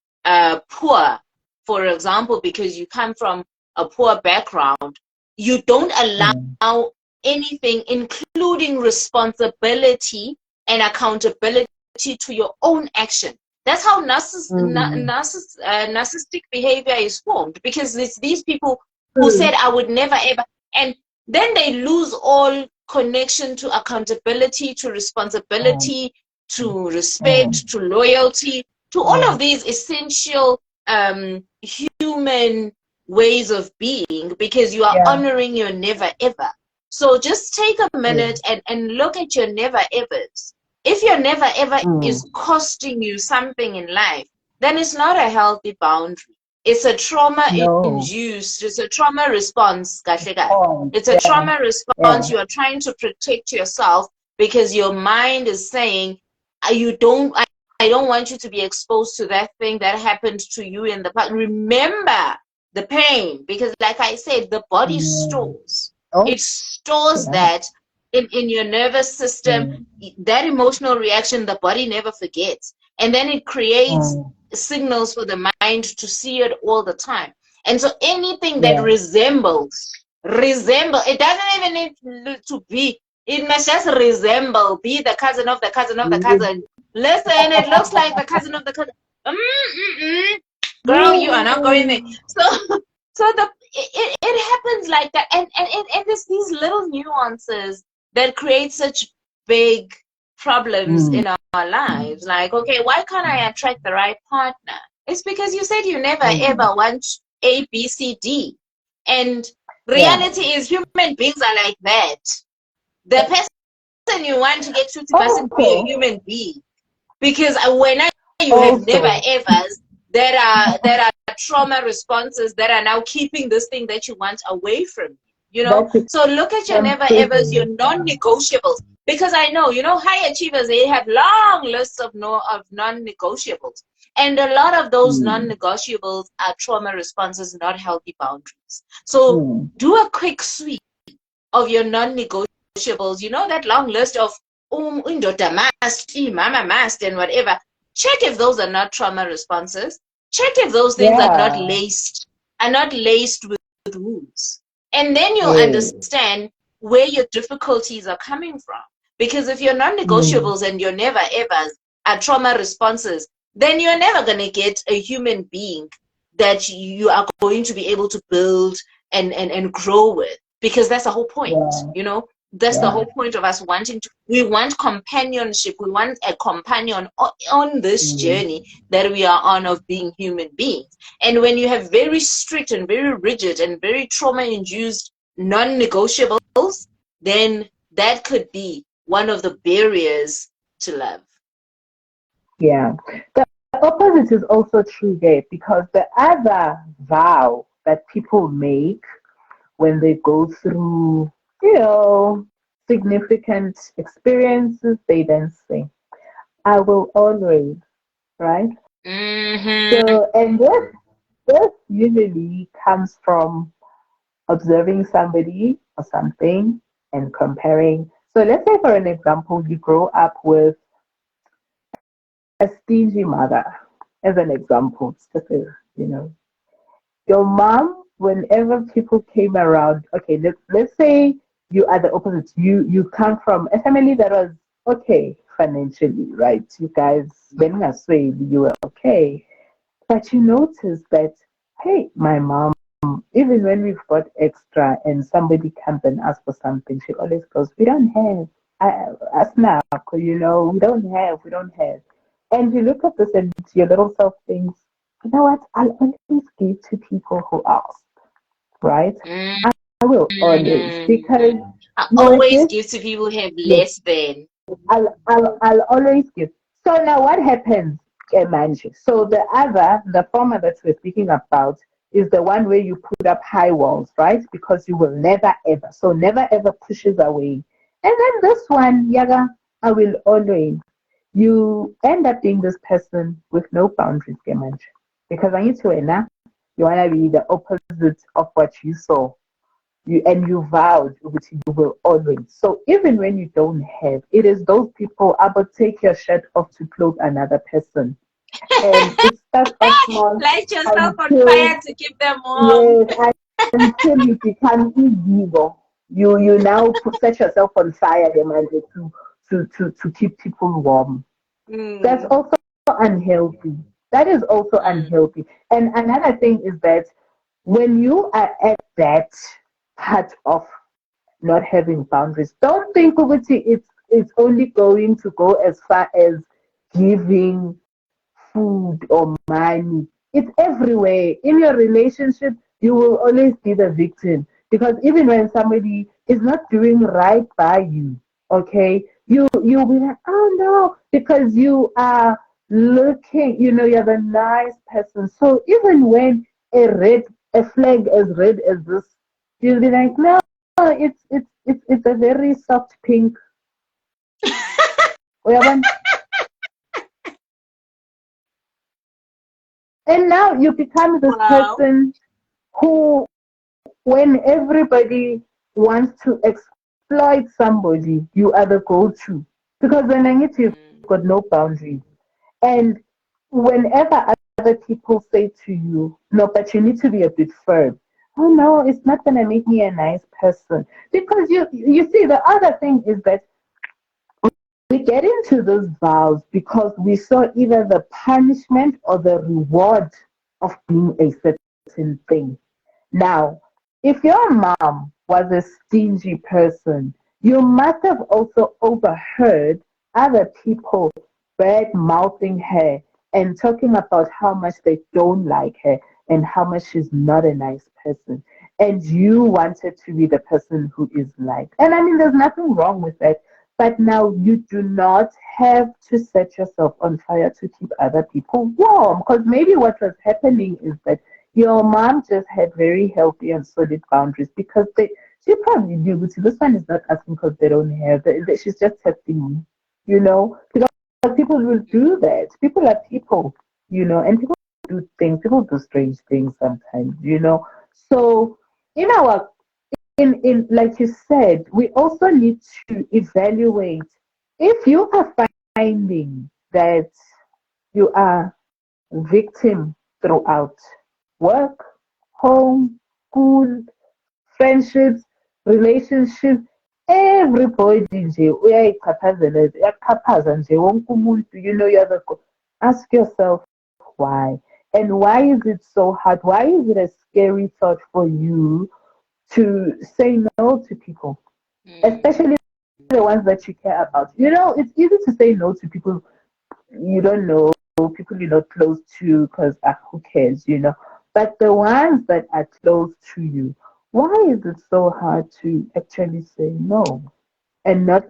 poor, for example, because you come from a poor background, you don't allow anything, including responsibility and accountability to your own action. That's how narcissistic behavior is formed, because it's these people who said, I would never ever, and then they lose all connection to accountability, to responsibility, to respect, to loyalty, to all of these essential human ways of being, because you are honoring your never ever. So just take a minute and look at your never evers. If your never ever is costing you something in life, then it's not a healthy boundary. It's a trauma No. induced, it's a trauma response, Kahleka. Oh, It's a trauma response. yeah. You are trying to protect yourself because your mind is saying, I don't want you to be exposed to that thing that happened to you in the past. Remember the pain, because like I said, the body stores. Oh, It stores yeah. that in your nervous system, that emotional reaction, the body never forgets. And then it creates signals for the mind to see it all the time. And so anything that resembles, it doesn't even need to be, it must just resemble, be the cousin of the cousin of the cousin. Listen, it looks like the cousin of the cousin. Girl, you are not going there. So it happens like that. And it's these little nuances that create such big problems in our lives. Like, okay, why can't I attract the right partner? It's because you said you never ever want A, B, C, D. And reality is human beings are like that. The person you want to get to mustn't be a human being. Because when you have never evers, there are trauma responses that are now keeping this thing that you want away from you. You know, so look at your never evers, your non-negotiables. Because I know, high achievers, they have long lists of non-negotiables. And a lot of those non-negotiables are trauma responses, not healthy boundaries. So do a quick sweep of your non-negotiables. You know that long list of Indota must, mama must, and whatever. Check if those are not trauma responses. Check if those things are not laced with wounds. And then you'll understand where your difficulties are coming from. Because if your non-negotiables and your never evers are trauma responses, then you're never going to get a human being that you are going to be able to build and grow with. Because that's the whole point, That's the whole point of us we want companionship. We want a companion on this journey that we are on of being human beings. And when you have very strict and very rigid and very trauma-induced non-negotiables, then that could be one of the barriers to love. Yeah. The opposite is also true there, because the other vow that people make when they go through, significant experiences, they then say, I will always, right? So, and this usually comes from observing somebody or something and comparing. So let's say, for an example, you grow up with a stingy mother, as an example, your mom, whenever people came around, okay, let's say you are the opposite. You come from a family that was okay financially, right? You guys, when I say you were okay, but you notice that, hey, my mom, even when we've got extra and somebody comes and asks for something, she always goes, we don't have. Us now, we don't have. And you look at this and your little self thinks, you know what? I'll always give to people who ask, right? I will always, because I always give to people who have less than. I'll always give. So now what happens, Manji? So the former that we're speaking about is the one where you put up high walls, right? Because you will never ever. So never ever pushes away. And then this one, Yaga, I will always. You end up being this person with no boundaries, Manji. Because I need to enough. You want to be the opposite of what you saw. You vowed, which you will always. So even when you don't have, it is those people about take your shirt off to clothe another person. And it starts off small. Light yourself on fire to keep them warm. Yes, until you become ego. You now set yourself on fire, Demande, to keep people warm. That's also unhealthy. That is also unhealthy. And another thing is that when you are at that part of not having boundaries, don't think of it's only going to go as far as giving food or money. It's everywhere. In your relationship, you will always be the victim, because even when somebody is not doing right by you, okay, you'll be like, oh no, because you are looking, you're a nice person. So even when a flag as red as this, you'll be like, no, it's a very soft pink. Uyabona? And now you become this Wow. person who, when everybody wants to exploit somebody, you are the go-to. Because when I get you've got no boundaries. And whenever other people say to you, no, but you need to be a bit firm. Oh no, it's not gonna make me a nice person. Because you see, the other thing is that we get into those vows because we saw either the punishment or the reward of being a certain thing. Now, if your mom was a stingy person, you must have also overheard other people bad mouthing her and talking about how much they don't like her and how much she's not a nice person. And you wanted to be the person who is liked. And I mean, there's nothing wrong with that. But now you do not have to set yourself on fire to keep other people warm. Because maybe what was happening is that your mom just had very healthy and solid boundaries because she probably knew, but this one is not asking because they don't have. She's just testing me, because people will do that. People are people, and people do things. People do strange things sometimes, So in our in like you said, we also need to evaluate if you are finding that you are victim throughout work, home, school, friendships, relationships, everybody nje uyayixhaphaza nje wonke umuntu, ask yourself why. And why is it so hard? Why is it a scary thought for you to say no to people, especially the ones that you care about? It's easy to say no to people you don't know, people you're not close to, because who cares, But the ones that are close to you, why is it so hard to actually say no and not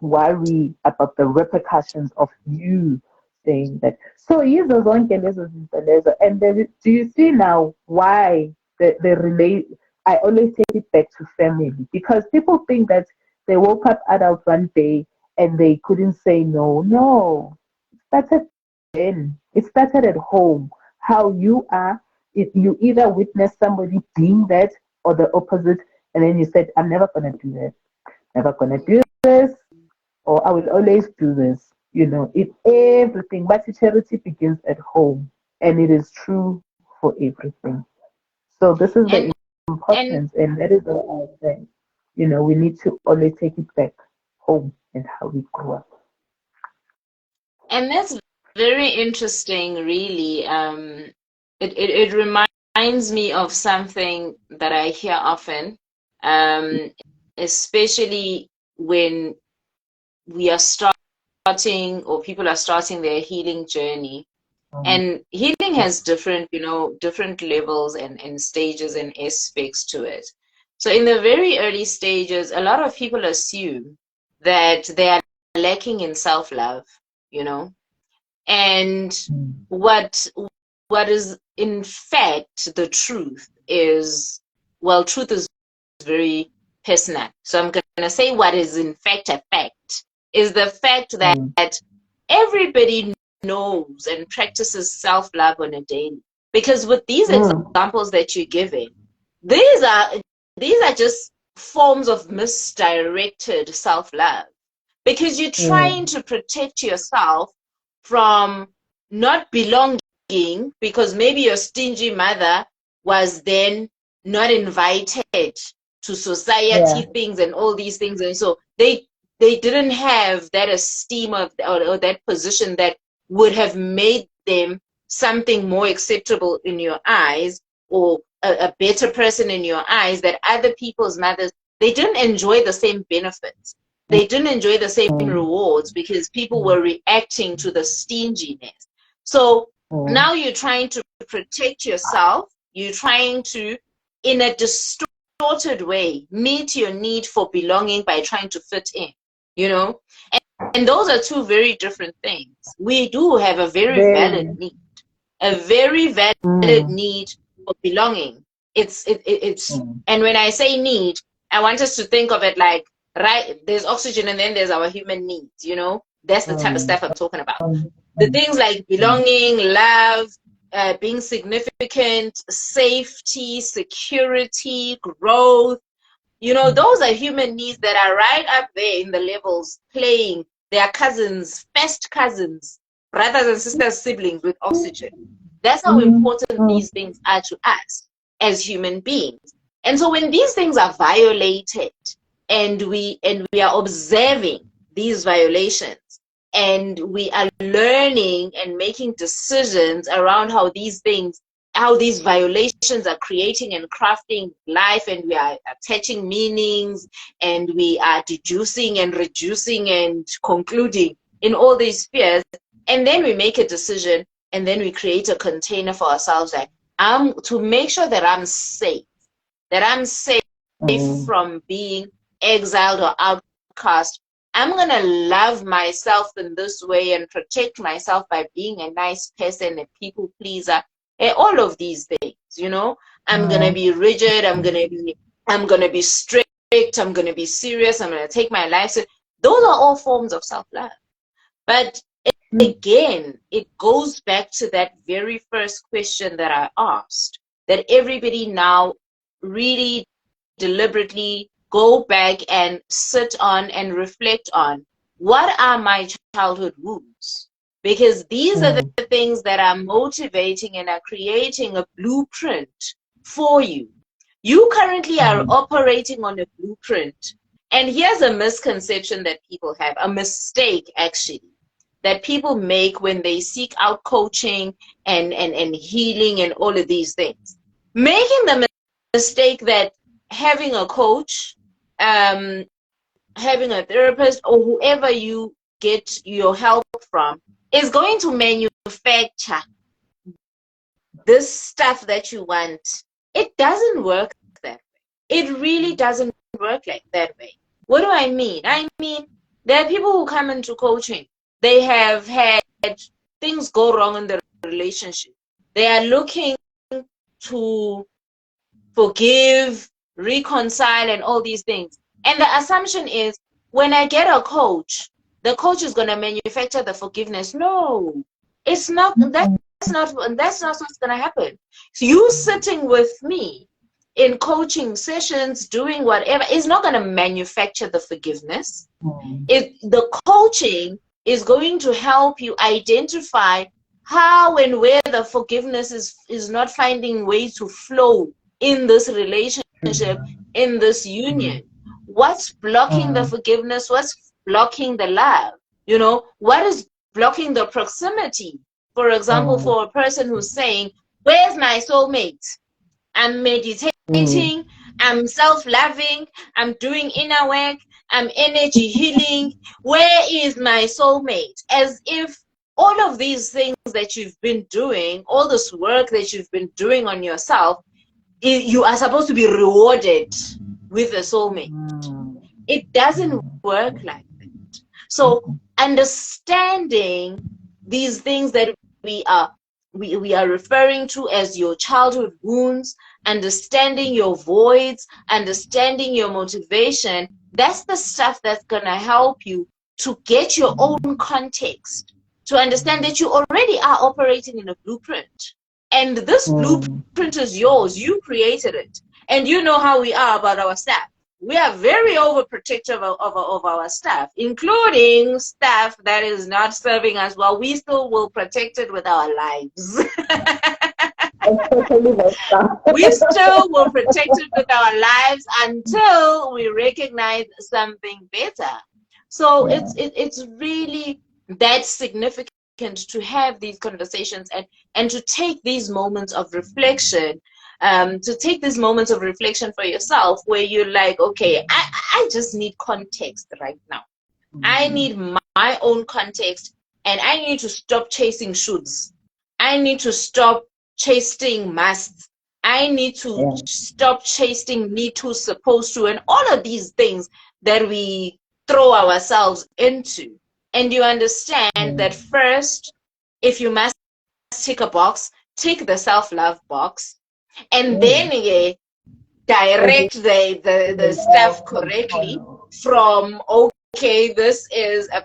worry about the repercussions of you saying that? So yizo zonke lezo zinto lezo. And do you see now why the relate? I always take it back to family because people think that they woke up adult one day and they couldn't say no. No, it started then. It started at home. How you are, if you either witness somebody being that or the opposite, and then you said, I'm never gonna do that. Never gonna do this, or I will always do this. It's everything. But charity begins at home, and it is true for everything. So this is the And and importance, and that is what I say. We need to always take it back home and how we grew up. and that's very interesting, really. It reminds me of something that I hear often, um, especially when we are starting or people are starting their healing journey. Um, And healing has different levels and stages and aspects to it. So in the very early stages, a lot of people assume that they are lacking in self-love, you know. And mm, what what is in fact the truth is, well, truth is very personal. So I'm going to say what is in fact a fact is the fact mm, that everybody knows and practices self-love on a daily. Because with these mm, examples that you're giving, these are these are just forms of misdirected self-love because you're trying mm, to protect yourself from not belonging because maybe your stingy mother was then not invited to yeah. society things and all these things, and so they didn't have that esteem of or that position that would have made them something more acceptable in your eyes or a better person in your eyes, that other people's mothers, they didn't enjoy the same benefits, they didn't enjoy the same Mm, rewards because people mm, were reacting to the stinginess. So mm, now you're trying to protect yourself, you're trying to, in a distorted way, meet your need for belonging by trying to fit in. you know? And those are two very different things. We do have a very valid need, a very valid need for belonging. It's and when I say need, I want us to think of it like, right, there's oxygen and then there's our human needs, you know? That's the type of stuff I'm talking about. The things like belonging, love, being significant, safety, security, growth, you know, those are human needs that are right up there in the levels, playing. They are cousins, first cousins, brothers and sisters, siblings with oxygen. That's how important these things are to us as human beings. And so when these things are violated, and we are observing these violations, and we are learning and making decisions around how these violations are creating and crafting life, and we are attaching meanings, and we are deducing and reducing and concluding in all these spheres, and then we make a decision, and then we create a container for ourselves, like, to make sure that I'm safe from being exiled or outcast. I'm going to love myself in this way and protect myself by being a nice person, a people pleaser, and all of these things, you know. I'm going to be rigid, I'm going to be strict, I'm going to be serious, I'm going to take my life. So those are all forms of self-love. But again, it goes back to that very first question that I asked, that everybody now really deliberately go back and sit on and reflect on, what are my childhood wounds? Because these are the things that are motivating and are creating a blueprint for you. You currently are operating on a blueprint. And here's a misconception that people have, a mistake actually, that people make when they seek out coaching and healing and all of these things. Making the mistake that having a coach, having a therapist, or whoever you get your help from is going to manufacture this stuff that you want. It doesn't work that way. It really doesn't work like that way. What do I mean? I mean, there are people who come into coaching. They have had things go wrong in their relationship. They are looking to forgive, reconcile, and all these things. And the assumption is, when I get a coach, the coach is going to manufacture the forgiveness. No, it's not. That's not what's going to happen. So you sitting with me in coaching sessions, doing whatever, is not going to manufacture the forgiveness. The coaching is going to help you identify how and where the forgiveness is not finding ways to flow in this relationship, in this union. What's blocking the forgiveness? What's blocking the love? You know, what is blocking the proximity? For example, for a person who's saying, where's my soulmate? I'm meditating, I'm self-loving, I'm doing inner work, I'm energy healing. Where is my soulmate? As if all of these things that you've been doing, all this work that you've been doing on yourself, you are supposed to be rewarded with a soulmate. It doesn't work like that. So understanding these things that we are referring to as your childhood wounds, understanding your voids, understanding your motivation, that's the stuff that's going to help you to get your own context, to understand that you already are operating in a blueprint. And this blueprint is yours. You created it. And you know how we are about our staff. We are very overprotective of our staff, including staff that is not serving us well. We still will protect it with our lives. We still will protect it with our lives until we recognize something better. So it's really that significant to have these conversations and to take these moments of reflection, for yourself, where you're like, okay, I just need context right now. I need my own context, and I need to stop chasing shoulds. I need to stop chasing musts. I need to stop chasing need to, supposed to, and all of these things that we throw ourselves into. And you understand that first, if you must tick a box, tick the self-love box, and then direct the stuff correctly from, okay, this is a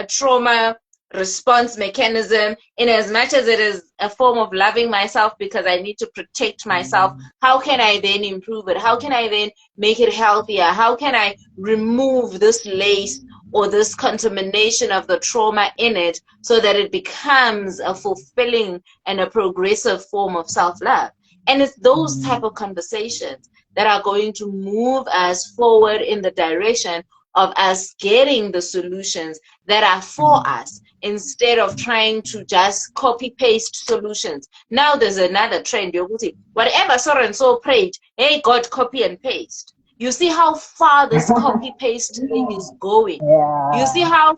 trauma response mechanism, in as much as it is a form of loving myself because I need to protect myself. How can I then improve it? How can I then make it healthier? How can I remove this lace or this contamination of the trauma in it so that it becomes a fulfilling and a progressive form of self-love? And it's those type of conversations that are going to move us forward in the direction of us getting the solutions that are for us, instead of trying to just copy paste solutions. Now there's another trend. Whatever so and so prayed, hey, God, copy and paste. You see how far this copy paste thing is going. You see how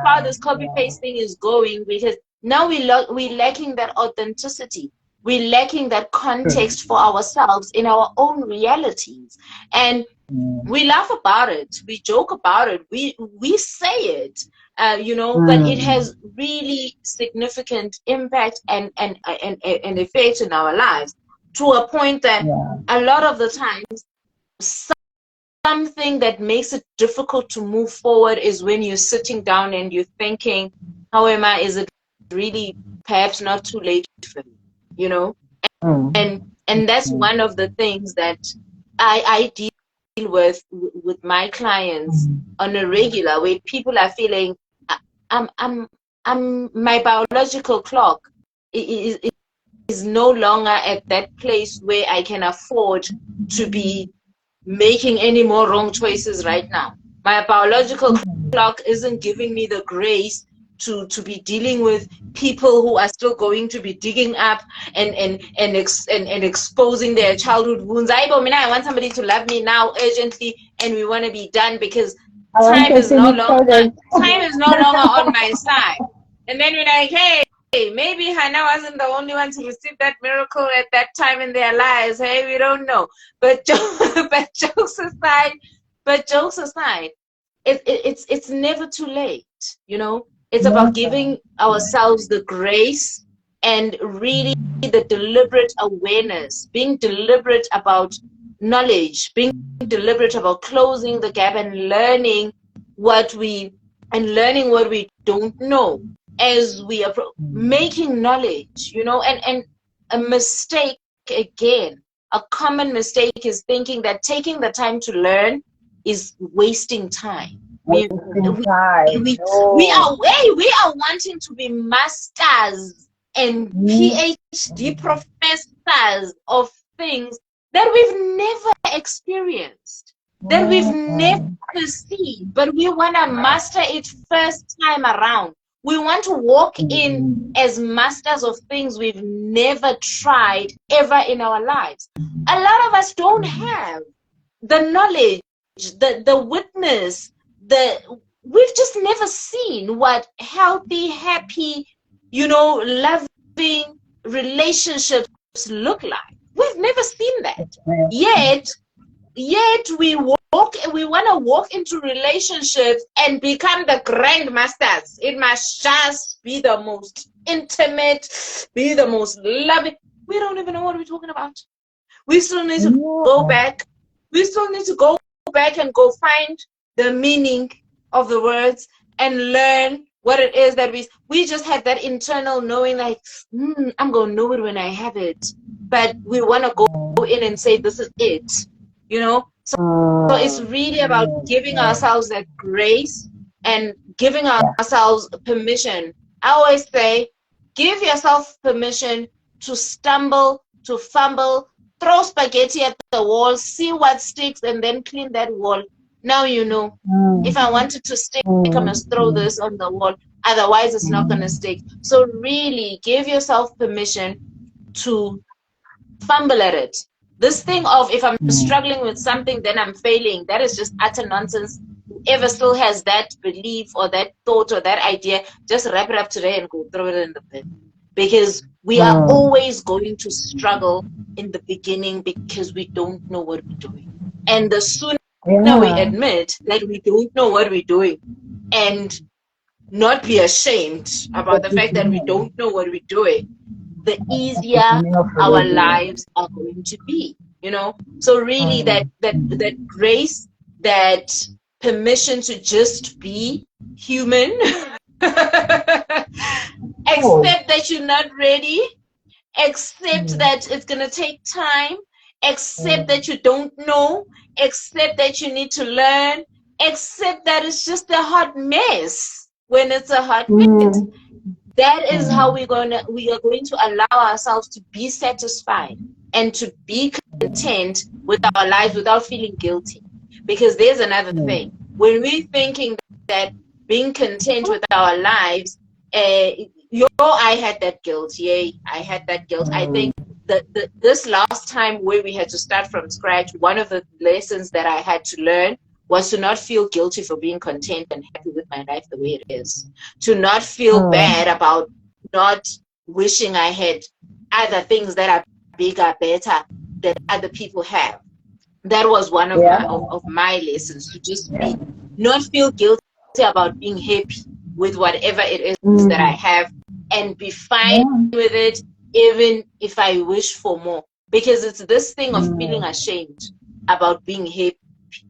far this copy paste thing is going, because now we're lacking that authenticity. We're lacking that context for ourselves in our own realities. And we laugh about it, we joke about it, we say it, but it has really significant impact and effect in our lives, to a point that a lot of the times something that makes it difficult to move forward is when you're sitting down and you're thinking, how am I? Is it really perhaps not too late for me? And that's one of the things that I deal with my clients on a regular, where people are feeling, my biological clock is no longer at that place where I can afford to be making any more wrong choices right now. My biological clock isn't giving me the grace to be dealing with people who are still going to be digging up and exposing their childhood wounds. I want somebody to love me now urgently, and we want to be done because time is no longer on my side. And then we're like, hey, maybe Hannah wasn't the only one to receive that miracle at that time in their lives. Hey, we don't know. But jokes aside, it's never too late, It's about giving ourselves the grace and really the deliberate awareness, being deliberate about knowledge, being deliberate about closing the gap and learning what we don't know, as we are making knowledge, and a mistake, again, a common mistake is thinking that taking the time to learn is wasting time. We are wanting to be masters and PhD professors of things that we've never experienced, that we've never seen, but we want to master it first time around. We want to walk in as masters of things we've never tried ever in our lives. A lot of us don't have the knowledge, the witness, we've just never seen what healthy, happy, loving relationships look like. We've never seen that. Yet we want to walk into relationships and become the grandmasters. It must just be the most intimate, be the most loving. We don't even know what we're talking about. We still need to go back. We still need to go back and go find the meaning of the words and learn what it is that we just had that internal knowing, like, I'm going to know it when I have it. But we want to go in and say, this is it, So it's really about giving ourselves that grace and giving ourselves permission. I always say, give yourself permission to stumble, to fumble, throw spaghetti at the wall, see what sticks, and then clean that wall. Now if I wanted to stick, I must throw this on the wall. Otherwise, it's not going to stick. So really give yourself permission to fumble at it. This thing of, if I'm struggling with something, then I'm failing, that is just utter nonsense. Whoever still has that belief or that thought or that idea, just wrap it up today and go throw it in the bin. Because we are always going to struggle in the beginning because we don't know what we're doing. And the sooner Now we Yeah. admit that we don't know what we're doing and not be ashamed about That the is fact that we the don't know what we're doing, the easier beginning of our religion. lives are going to be, you know? So really that grace, that permission to just be human, Oh. accept that you're not ready, accept Mm. that it's going to take time, accept Mm. that you don't know, accept that you need to learn, accept that it's just a hot mess when it's a hot mess. Mm. That is how Mm. we are going to allow ourselves to be satisfied and to be content with our lives without feeling guilty. Because there's another Mm. thing. When we're thinking that being content with our lives, I had that guilt. Yay, I had that guilt. I Mm. think that this last time where we had to start from scratch, one of the lessons that I had to learn was to not feel guilty for being content and happy with my life the way it is. To not feel Mm. bad about not wishing I had other things that are bigger, better that other people have. That was one of Yeah. my lessons, to just be not feel guilty about being happy with whatever it is that I Mm. have and be fine Yeah. with it even if I wish for more. Because it's this thing of feeling Mm. ashamed about being happy.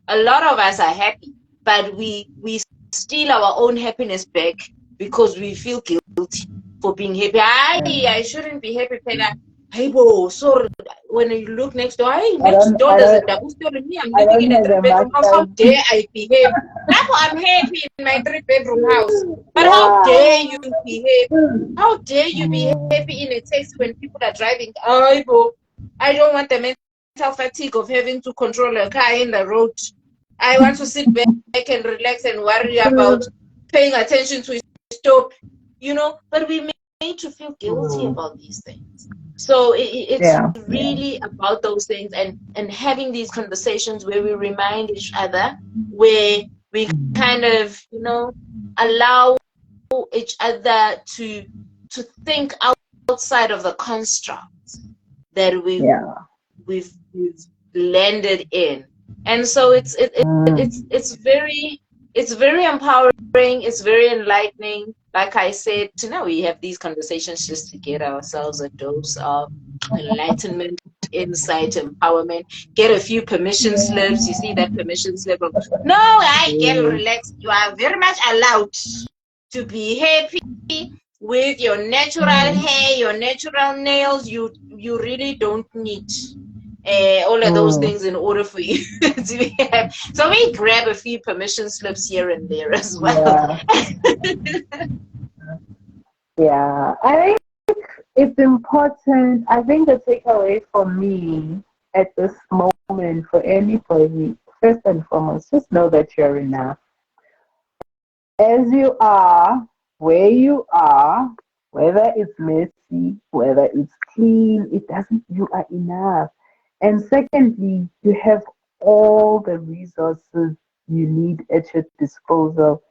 A lot of us are happy, but we steal our own happiness back because we feel guilty for being happy. I shouldn't be happy, Pena. Hey, bo, sorry. When you look next door, hey, I next don't. door I there's a don't. double story. Me, I'm I living don't in a have the three-bedroom house. How masters. dare I behave? Now I'm happy in my three-bedroom house. But how dare Yeah. you behave? How dare you be Mm. happy in a taxi when people are driving? Hey, bo, I don't want the mental fatigue of having to control a car in the road. I want to sit back and relax and worry about paying attention to a stop, but we made to feel guilty Mm. about these things. So it's Yeah. really about those things and having these conversations where we remind each other, where we kind of, allow each other to think outside of the construct that Yeah. we've landed in. And so Mm. it's very empowering, it's very enlightening. Like I said, we have these conversations just to get ourselves a dose of enlightenment, insight, empowerment, get a few permission slips. You see that permission slip of, no, I get Mm. relaxed. You are very much allowed to be happy with your natural hair, your natural nails. You really don't need all of those Mm. things in order for you to be happy. So we grab a few permission slips here and there as well. Yeah. Yeah. I think it's important. I think the takeaway for me at this moment for anybody, first and foremost, just know that you're enough. As you are, where you are, whether it's messy, whether it's clean, it doesn't, you are enough. And secondly, you have all the resources you need at your disposal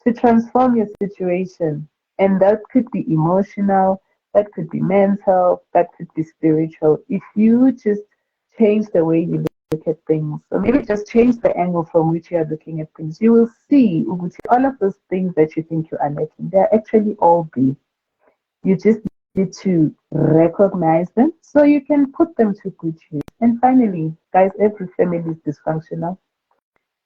to transform your situation. And that could be emotional, that could be mental, that could be spiritual. If you just change the way you look at things, or maybe just change the angle from which you are looking at things, you will see all of those things that you think you are lacking, they're actually all there. You just need to recognize them so you can put them to good use. And finally, guys, every family is dysfunctional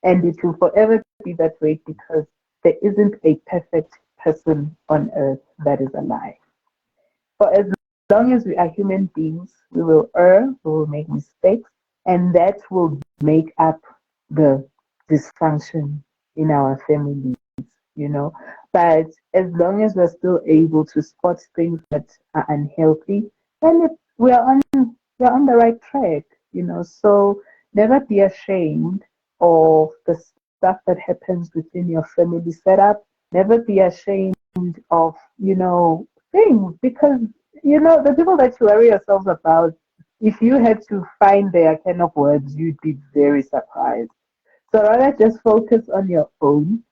and it will forever be that way because there isn't a perfect person on earth that is alive. For as long as we are human beings, we will err, we will make mistakes, and that will make up the dysfunction in our family, you know. But as long as we're still able to spot things that are unhealthy, then we're on the right track, you know. So never be ashamed of the stuff that happens within your family setup. Never be ashamed of, things because the people that you worry yourselves about, if you had to find their kind of words, you'd be very surprised. So rather just focus on your own,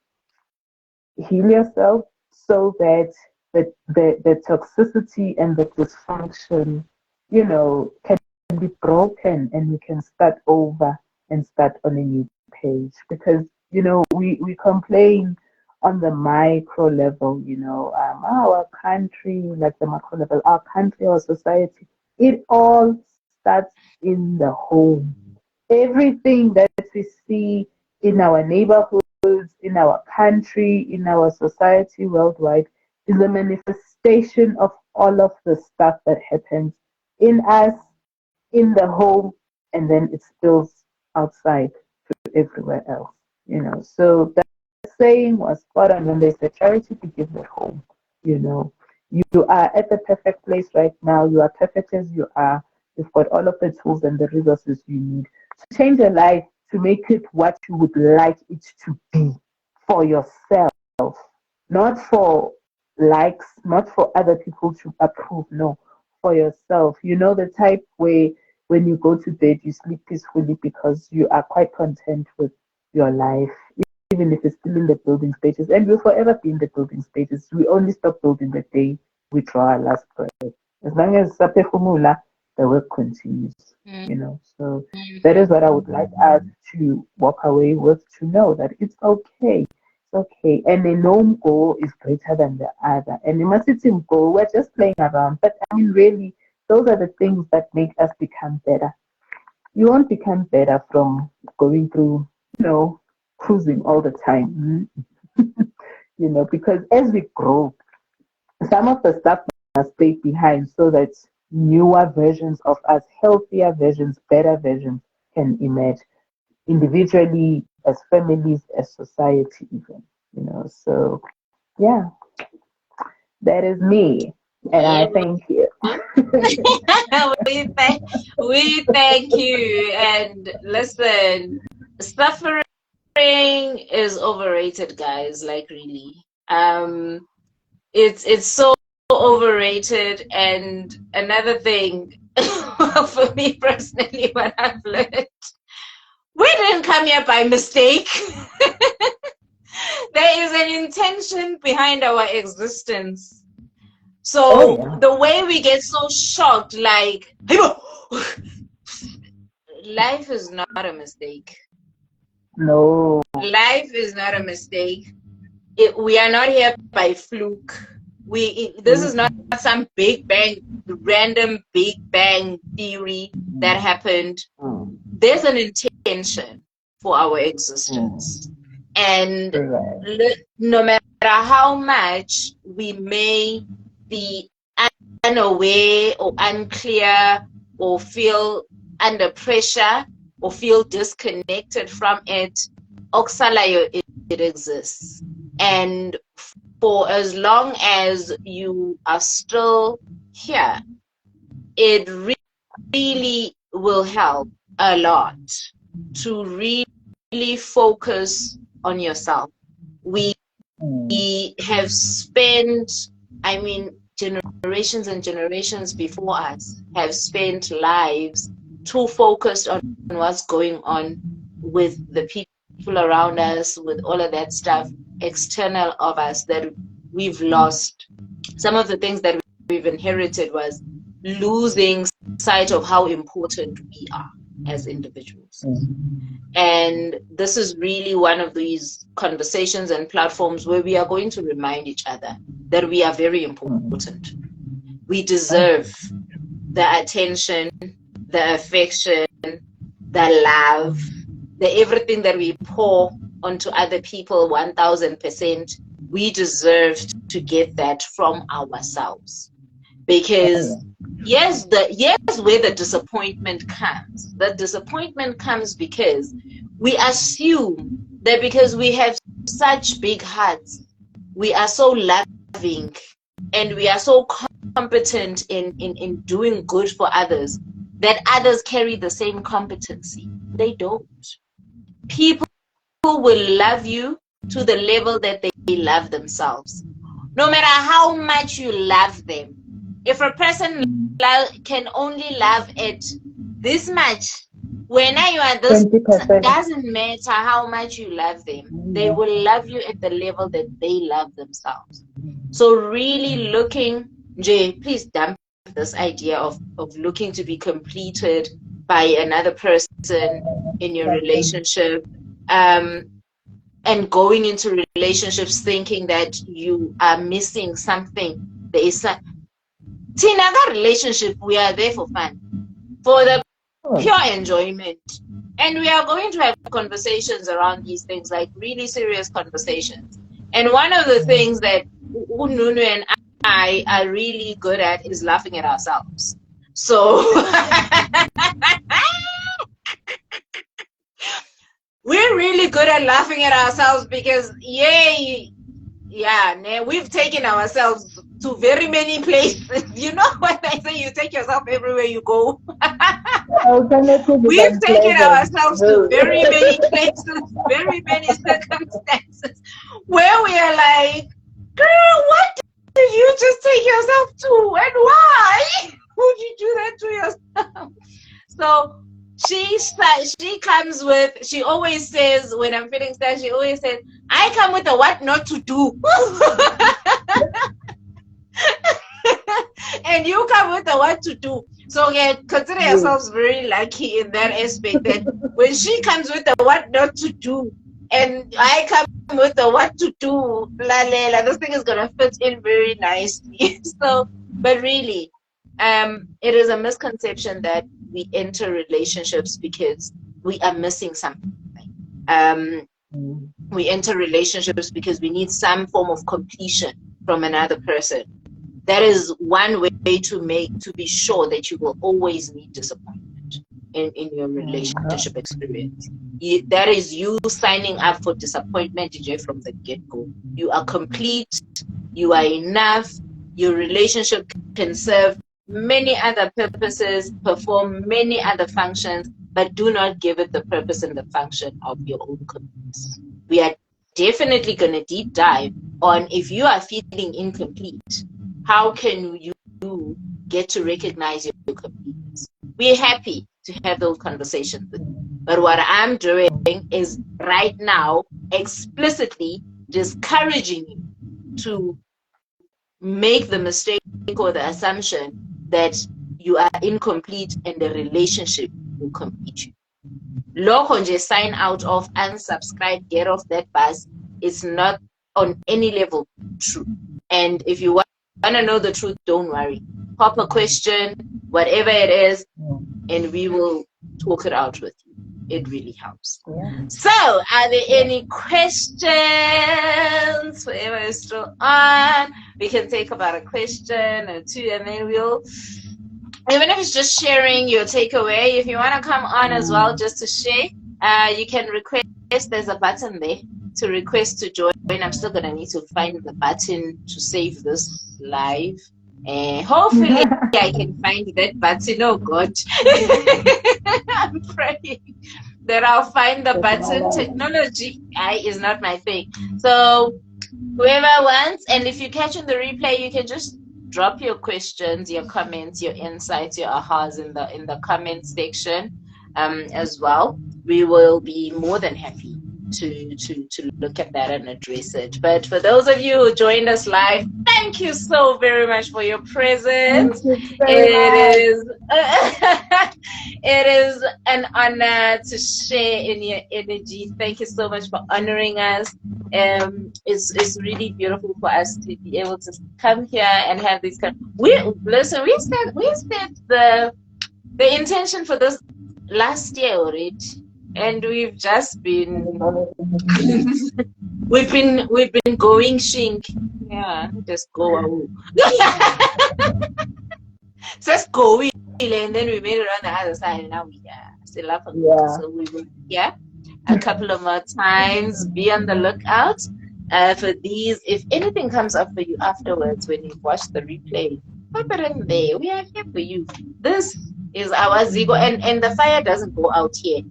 heal yourself so that the toxicity and the dysfunction, can be broken and we can start over and start on a new page, because we complain on the micro level, our country, like the macro level, our country, our society, it all starts in the home. Everything that we see in our neighborhoods, in our country, in our society worldwide is a manifestation of all of the stuff that happens in us, in the home, and then it spills outside to everywhere else. So that saying was spot on when they said charity begins at home. You are at the perfect place right now. You are perfect as you are. You've got all of the tools and the resources you need to change your life, to make it what you would like it to be for yourself, not for likes, not for other people to approve. No, for yourself. The type where when you go to bed, you sleep peacefully because you are quite content with your life, even if it's still in the building stages. And will forever be in the building stages. We only stop building the day we draw our last breath. As long as Sapefumula, the work continues. So that is what I would like us to walk away with, to know that it's okay. It's okay. And a known goal is greater than the other. And in Masitim goal, we're just playing around. But I mean, really, those are the things that make us become better. You won't become better from going through, cruising all the time. Because as we grow, some of the stuff must stay behind so that newer versions of us, healthier versions, better versions can emerge individually, as families, as society even. So yeah, that is me. And I thank you. we thank you. And listen, suffering is overrated, guys. Like, really, it's so overrated. And another thing, for me personally, what I've learned, we didn't come here by mistake. There is an intention behind our existence. So the way we get so shocked, like, life is not a mistake. No. Life is not a mistake. We are not here by fluke. This is not some big bang, random big bang theory that happened. There's an intention for our existence. And no matter how much we may be unaware or unclear or feel under pressure or feel disconnected from it, Oksalayo, it exists. And for as long as you are still here, it really will help a lot to really focus on yourself. We have spent, generations and generations before us have spent lives too focused on what's going on with the people around us, with all of that stuff external of us, that we've lost. Some of the things that we've inherited was losing sight of how important we are as individuals. And this is really one of these conversations and platforms where we are going to remind each other that we are very important. We deserve the attention, the affection, the love, the everything that we pour onto other people 1000%. We deserve to get that from ourselves. Because yes, where the disappointment comes. The disappointment comes because we assume that because we have such big hearts, we are so loving and we are so competent in doing good for others, that others carry the same competency. They don't. People will love you to the level that they love themselves. No matter how much you love them. If a person can only love at this much, when you are this, it doesn't matter how much you love them. They will love you at the level that they love themselves. So really looking, Jay, please dump this idea of looking to be completed by another person in your relationship. and going into relationships thinking that you are missing something. There is some relationship, we are there for fun, for the pure enjoyment. And we are going to have conversations around these things, like really serious conversations. And one of the things that 𝐶𝐮𝐬𝐭𝐚𝐢𝐧𝐚 and I are really good at is laughing at ourselves. So we're really good at laughing at ourselves because, we've taken ourselves to very many places. You know when I say you take yourself everywhere you go? We've taken ourselves to very many places, very many circumstances where we are like, girl, what did you just take yourself to, and why would you do that to yourself? So she comes with, she always says, when I'm feeling sad, she always says, I come with a what not to do. And you come with a what to do. So consider yourselves very lucky in that aspect, that when she comes with a what not to do and I come with the what to do, this thing is gonna fit in very nicely. So, but really, it is a misconception that we enter relationships because we are missing something. We enter relationships because we need some form of completion from another person. That is one way to be sure that you will always meet disappointment in your relationship experience. That is you signing up for disappointment from the get-go. You are complete, you are enough, your relationship can serve many other purposes, perform many other functions, but do not give it the purpose and the function of your own completeness. We are definitely going to deep dive on, if you are feeling incomplete, how can you get to recognize your completeness? We're happy to have those conversations with you. But what I'm doing is right now explicitly discouraging you to make the mistake or the assumption that you are incomplete and the relationship will complete you. Loko nje sign out of, unsubscribe, get off that bus is not on any level true. And if you want to know the truth, don't worry. Pop a question, whatever it is, and we will talk it out with you. It really helps. Yeah. So, are there any questions? Whoever is still on, we can take about a question or two, and then we'll, even if it's just sharing your takeaway, if you want to come on as well, just to share, you can request. There's a button there to request to join. I'm still going to need to find the button to save this live. Hopefully I can find that button. Oh God. I'm praying that I'll find the button. Technology is not my thing. So whoever wants, and if you're catching the replay, you can just drop your questions, your comments, your insights, your ahas in the comment section as well. We will be more than happy to look at that and address it. But for those of you who joined us live, thank you so very much for your presence. It is an honor to share in your energy. Thank you so much for honoring us. It's really beautiful for us to be able to come here and have these we set the intention for this last year already. And we've just been we've been going shink. Yeah, just go. Just go, and then we made it on the other side, and now we still up. So we will a couple of more times. Be on the lookout for these. If anything comes up for you afterwards when you watch the replay, pop it in there. We are here for you. This is our 𝐒𝐮𝐬𝐭𝐚𝐢𝐧𝐚, and the fire doesn't go out here.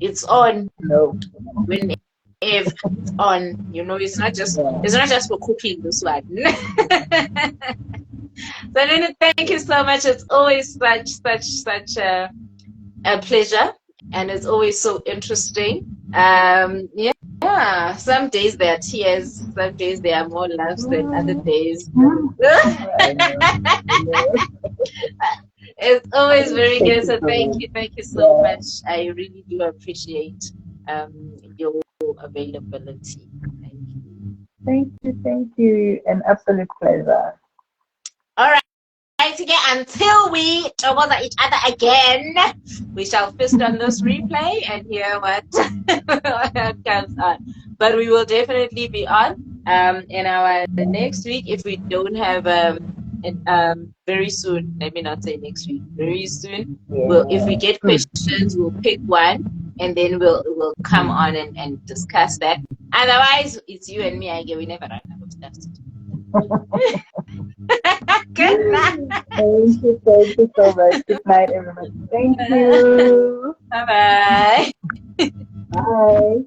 It's on. No. When if it's on, it's not just for cooking this one. So Lena, thank you so much. It's always such a pleasure, and it's always so interesting. Some days there are tears, some days there are more laughs than other days. It's always very good. So thank you so much. I really do appreciate your availability. Thank you. Thank you. Thank you. An absolute pleasure. All right. Again, until we trouble each other again, we shall fist on this replay and hear what, what comes on. But we will definitely be on in our next week if we don't have very soon. Let me not say next week. Very soon, if we get questions, we'll pick one and then we'll come on and discuss that. Otherwise, it's you and me. We never run out of stuff to do. Good night. Thank you so much. Good night, everybody. Thank you. Bye-bye. Bye.